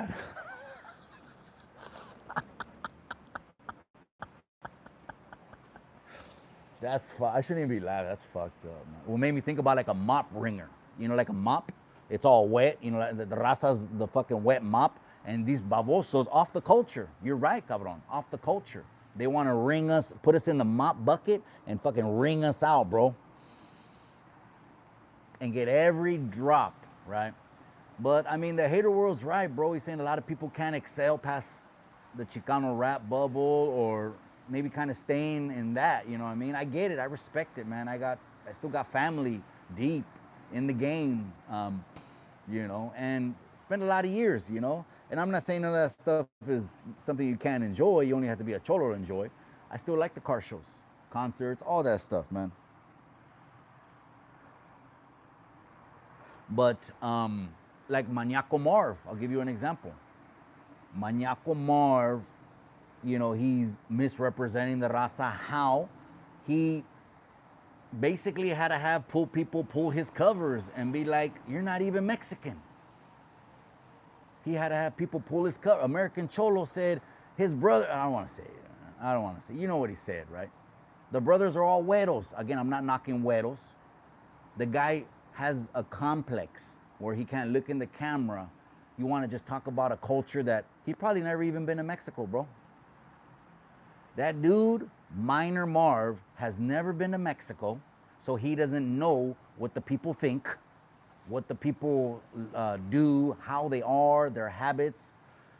I shouldn't even be laughing. That's fucked up, man. What made me think about like a mop ringer. You know, like a mop. It's all wet. You know, like the raza's the fucking wet mop. And these babosos off the culture. You're right, cabron. Off the culture. They want to ring us, put us in the mop bucket, and fucking wring us out, bro. And get every drop, right? But I mean, the hater world's right, bro. He's saying a lot of people can't excel past the Chicano rap bubble, or maybe kind of staying in that. You know what I mean? I get it. I respect it, man. I still got family deep in the game, you know, and spent a lot of years, you know. And I'm not saying none of that stuff is something you can't enjoy. You only have to be a cholo to enjoy. I still like the car shows, concerts, all that stuff, man. But like Maniaco Marv, I'll give you an example. Maniaco Marv, you know, he's misrepresenting the raza. How? He basically had to have people pull his covers and be like, "You're not even Mexican." He had to have people pull his cover. American Cholo said his brother, I don't want to say it. I don't want to say, you know what he said, right? The brothers are all güeros. Again, I'm not knocking güeros. The guy has a complex where he can't look in the camera. You want to just talk about a culture that he probably never even been to Mexico, bro. That dude, Minor Marv, has never been to Mexico, so he doesn't know what the people think, what the people do, how they are, their habits.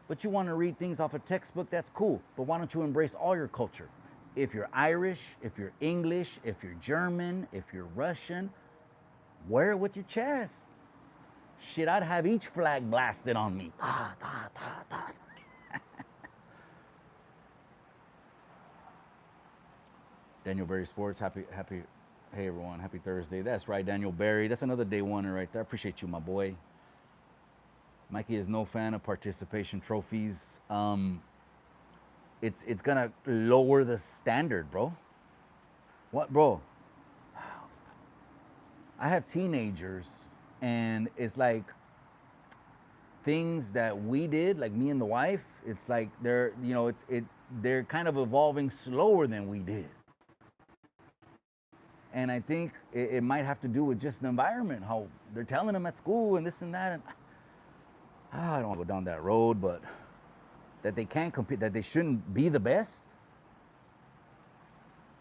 But you want to read things off a textbook, that's cool. But why don't you embrace all your culture? If you're Irish, if you're English, if you're German, if you're Russian, wear it with your chest. Shit, I'd have each flag blasted on me. Daniel Berry Sports, happy, hey everyone, happy Thursday. That's right, Daniel Berry. That's another day oneer right there. I appreciate you, my boy. Mikey is no fan of participation trophies. It's gonna lower the standard, bro. What, bro? I have teenagers, and it's like things that we did, like me and the wife. It's like they're, you know, they're kind of evolving slower than we did. And I think it might have to do with just the environment, how they're telling them at school and this and that. And I don't want to go down that road, but that they can't compete, that they shouldn't be the best.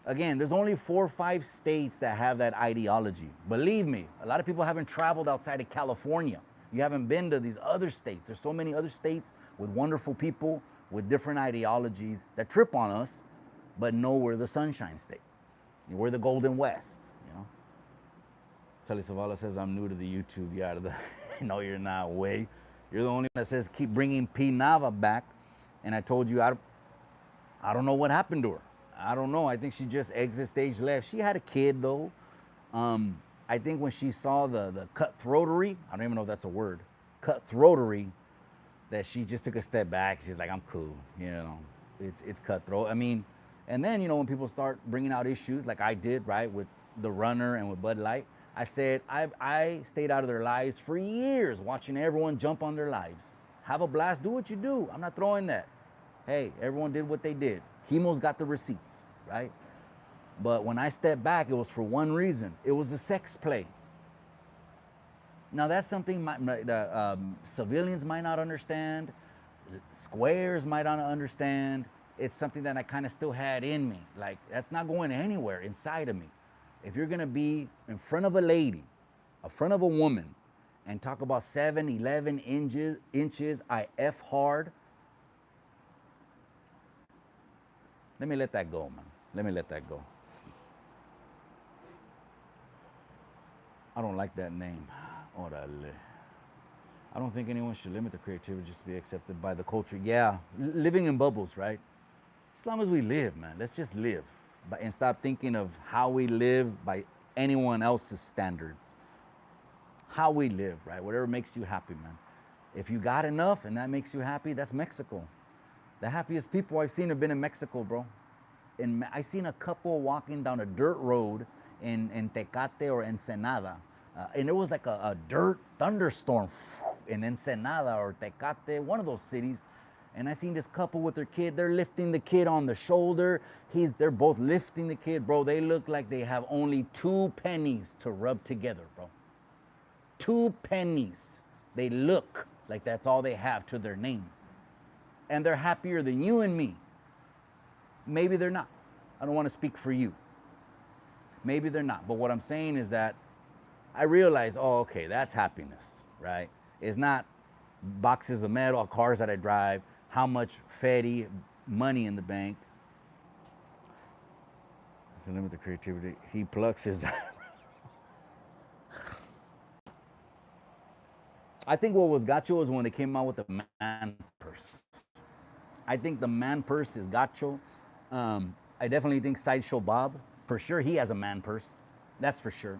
Again, there's only 4 or 5 states that have that ideology. Believe me, a lot of people haven't traveled outside of California. You haven't been to these other states. There's so many other states with wonderful people with different ideologies that trip on us, but no, we're the Sunshine State. We're the Golden West, you know. Telly Zavala says, I'm new to the YouTube. Yeah, no, you're not, way. You're the only one that says keep bringing P. Nava back. And I told you, I don't know what happened to her. I don't know. I think she just exit stage left. She had a kid, though. I think when she saw the cutthroatery, I don't even know if that's a word, cutthroatery, that she just took a step back. She's like, I'm cool, you know. It's cutthroat. I mean, and then, you know, when people start bringing out issues like I did, right, with the runner and with Bud Light, I said I stayed out of their lives for years, watching everyone jump on their lives. Have a blast. Do what you do. I'm not throwing that. Hey, everyone did what they did. Chemo's got the receipts, right? But when I stepped back, it was for one reason. It was the sex play. Now that's something civilians might not understand, squares might not understand. It's something that I kind of still had in me. Like, that's not going anywhere inside of me. If you're gonna be in front of a lady, in front of a woman, and talk about 7, 11 inches, I F hard, let me let that go, man. Let me let that go. I don't like that name. Orale. I don't think anyone should limit their creativity just to be accepted by the culture. Yeah, living in bubbles, right? As long as we live, man, let's just live. And stop thinking of how we live by anyone else's standards. How we live, right? Whatever makes you happy, man. If you got enough and that makes you happy, that's Mexico. The happiest people I've seen have been in Mexico, bro. I seen a couple walking down a dirt road in Tecate or Ensenada. And it was like a dirt thunderstorm in Ensenada or Tecate, one of those cities. And I seen this couple with their kid. They're lifting the kid on the shoulder. They're both lifting the kid, bro. They look like they have only 2 pennies to rub together, bro. 2 pennies. They look like that's all they have to their name. And they're happier than you and me. Maybe they're not. I don't want to speak for you. Maybe they're not. But what I'm saying is that I realize, oh, okay, that's happiness, right? It's not boxes of metal, cars that I drive, how much fatty money in the bank. To limit the creativity, he plucks his. I think what was gacho is when they came out with the man purse. I think the man purse is gacho. I definitely think Sideshow Bob, for sure, he has a man purse. That's for sure.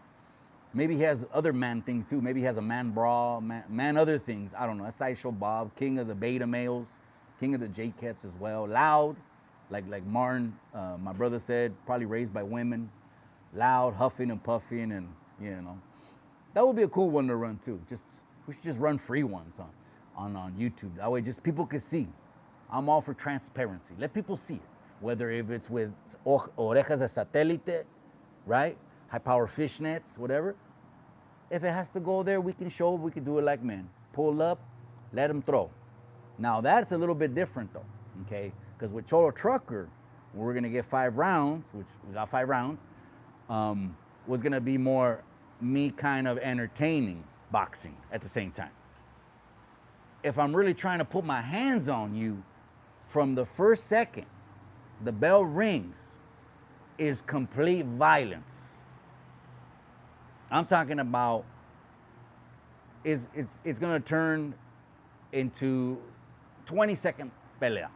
Maybe he has other man things too. Maybe he has a man bra, man other things. I don't know. That's Sideshow Bob, king of the beta males, king of the J-Cats as well. Loud, like Martin, my brother said, probably raised by women. Loud, huffing and puffing, and you know. That would be a cool one to run too. We should just run free ones on YouTube. That way just people can see. I'm all for transparency. Let people see it. Whether if it's with orejas de satélite, right? High power fishnets, whatever. If it has to go there, we can show, we can do it like men. Pull up, let them throw. Now that's a little bit different though, okay? Because with Cholo Trucker, we're gonna get 5 rounds, which we got 5 rounds, was gonna be more me kind of entertaining boxing at the same time. If I'm really trying to put my hands on you, from the first second the bell rings, is complete violence. I'm talking about it's gonna turn into 20-second pelea.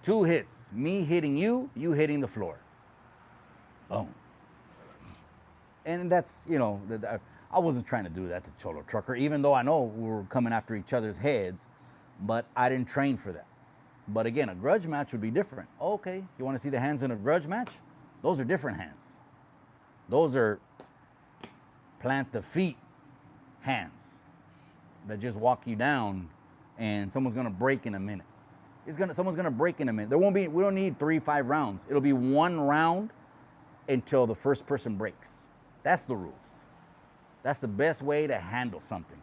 2 hits, me hitting you, you hitting the floor. Boom. And that's, you know, I wasn't trying to do that to Cholo Trucker, even though I know we were coming after each other's heads, but I didn't train for that. But again, a grudge match would be different. Okay, you want to see the hands in a grudge match? Those are different hands. Those are plant the feet hands that just walk you down, and someone's gonna break in a minute. Someone's gonna break in a minute. We don't need 3-5 rounds. It'll be 1 round until the first person breaks. That's the rules. That's the best way to handle something.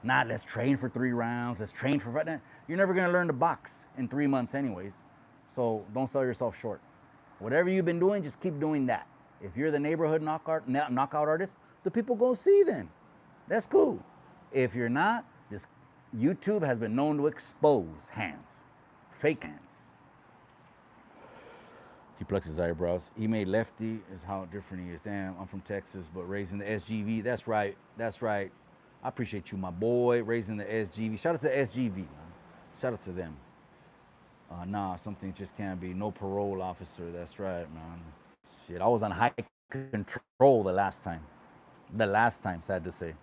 Not let's train for 3 rounds, let's train for 5. You're never gonna learn to box in 3 months anyways. So don't sell yourself short. Whatever you've been doing, just keep doing that. If you're the neighborhood knockout artist, the people go see then. That's cool. If you're not, this YouTube has been known to expose hands, fake hands. He plucks his eyebrows. He made lefty is how different he is. Damn, I'm from Texas, but raising the SGV. That's right. That's right. I appreciate you, my boy, raising the SGV. Shout out to SGV, man. Shout out to them. Nah, something just can't be. No parole officer. That's right, man. Shit, I was on high control the last time. Sad to say.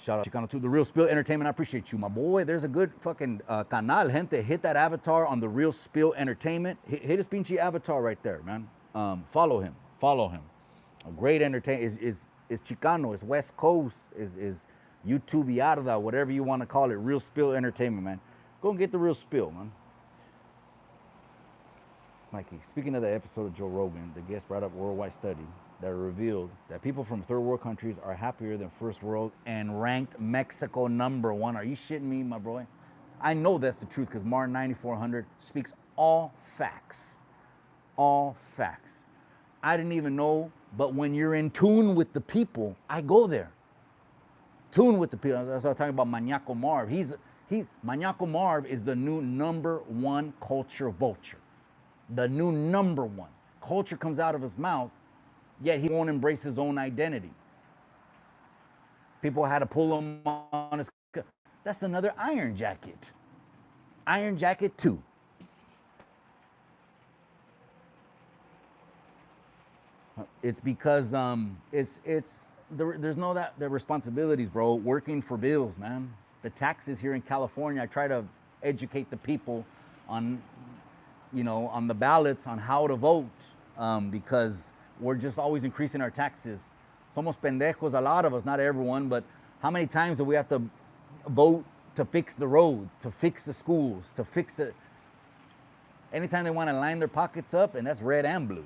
Shout out Chicano too. The Real Spill Entertainment. I appreciate you, my boy. There's a good fucking canal, gente. Hit that avatar on The Real Spill Entertainment. Hit his pinchy avatar right there, man. Follow him. A great entertainment. Is Chicano. It's West Coast. Is YouTube yarda, whatever you want to call it, Real Spill Entertainment, man. Go and get the Real Spill, man. Mikey, speaking of the episode of Joe Rogan, the guest brought up a worldwide study that revealed that people from third world countries are happier than first world and ranked Mexico #1. Are you shitting me, my boy? I know that's the truth because Martin 9400 speaks all facts. All facts. I didn't even know, but when you're in tune with the people, I go there. Tune with the people. That's what I was talking about Maniaco Marv. Maniaco Marv is the new #1 culture vulture. The new #1. Culture comes out of his mouth, yet he won't embrace his own identity. People had to pull him on his... That's another Iron Jacket. Iron Jacket 2. It's because there's no the responsibilities, bro. Working for bills, man. The taxes here in California, I try to educate the people on, on the ballots on how to vote, because we're just always increasing our taxes. Somos pendejos, a lot of us, not everyone, but how many times do we have to vote to fix the roads, to fix the schools, to fix it? Anytime they want to line their pockets up, and that's red and blue.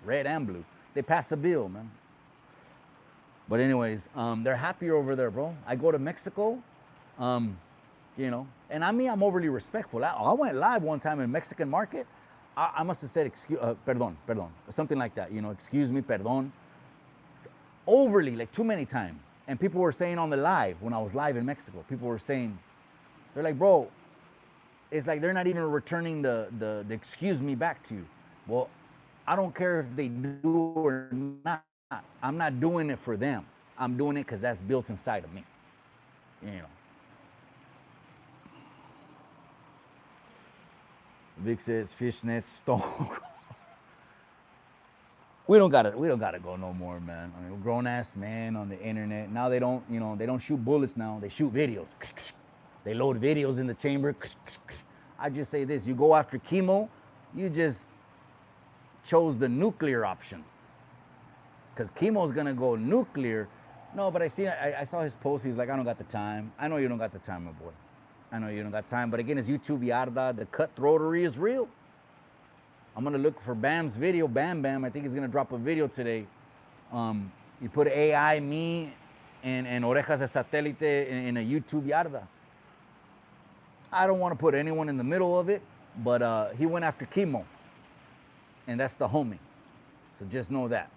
Red and blue. They pass a bill, man. But anyways, they're happier over there, bro. I go to Mexico, and I'm overly respectful. I went live one time in Mexican market. I must have said, perdón, something like that, excuse me, perdón. Overly, like too many times. And people were saying on the live, when I was live in Mexico, people were saying, they're like, bro, it's like they're not even returning the excuse me back to you. Well, I don't care if they do or not. I'm not doing it for them. I'm doing it because that's built inside of me. Vic says fishnet stone. we don't gotta go no more, man. I mean, grown ass man on the internet. Now they don't shoot bullets now. They shoot videos. They load videos in the chamber. I just say this: you go after chemo, you just chose the nuclear option. Because chemo's gonna go nuclear. No, but I saw his post. He's like, I don't got the time. I know you don't got the time, my boy. I know you don't got time. But again, it's YouTube yarda. The cutthroatery is real. I'm gonna look for Bam's video. Bam Bam, I think he's gonna drop a video today. You put AI, me, and Orejas de Satélite in a YouTube yarda. I don't want to put anyone in the middle of it, but he went after chemo. And that's the homie. So just know that.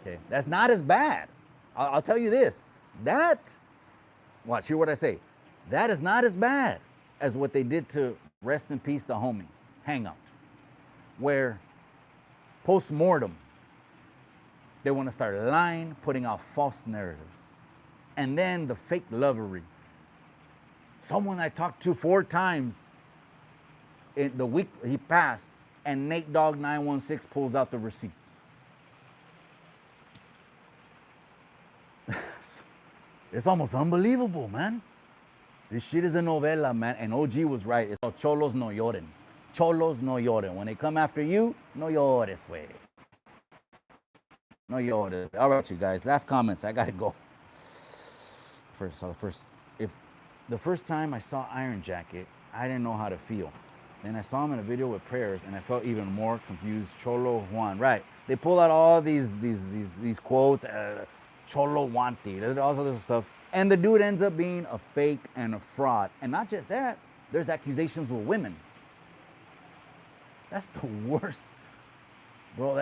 Okay. That's not as bad. I'll tell you this. Watch, hear what I say. That is not as bad as what they did to, rest in peace, the homie, Hangout. Where post-mortem, they want to start lying, putting out false narratives. And then the fake lovery. Someone I talked to 4 times in the week he passed, and Nate Dogg 916 pulls out the receipts. It's almost unbelievable, man. This shit is a novela, man. And OG was right. It's called Cholos no lloren. Cholos no lloren. When they come after you, no llores, güey. No llores. All right, you guys. Last comments. I gotta go. The first time I saw Iron Jacket, I didn't know how to feel. Then I saw him in a video with prayers, and I felt even more confused. Cholo Juan, right? They pull out all these quotes, Cholo Wanti, all this stuff, and the dude ends up being a fake and a fraud. And not just that, there's accusations with women. That's the worst, bro.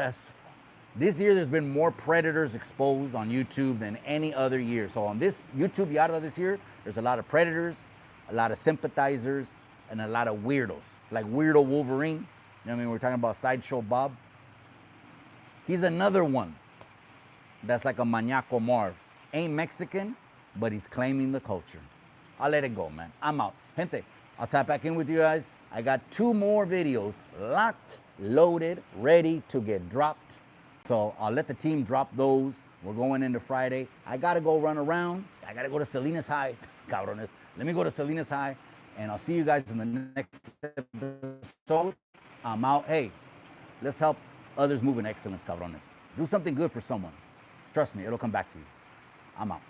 This year there's been more predators exposed on YouTube than any other year. So on this YouTube yarda this year, there's a lot of predators, a lot of sympathizers, and a lot of weirdos, like Weirdo Wolverine. You know what I mean? We're talking about Sideshow Bob. He's another one that's like a Maniaco Marv. Ain't Mexican, but he's claiming the culture. I'll let it go, man. I'm out. Gente, I'll tap back in with you guys. I got 2 more videos locked, loaded, ready to get dropped. So I'll let the team drop those. We're going into Friday. I gotta go run around. I gotta go to Salinas High. Cabrones. Let me go to Salinas High, and I'll see you guys in the next episode. I'm out. Hey, let's help others move in excellence, cabrones. Do something good for someone. Trust me, it'll come back to you. I'm out.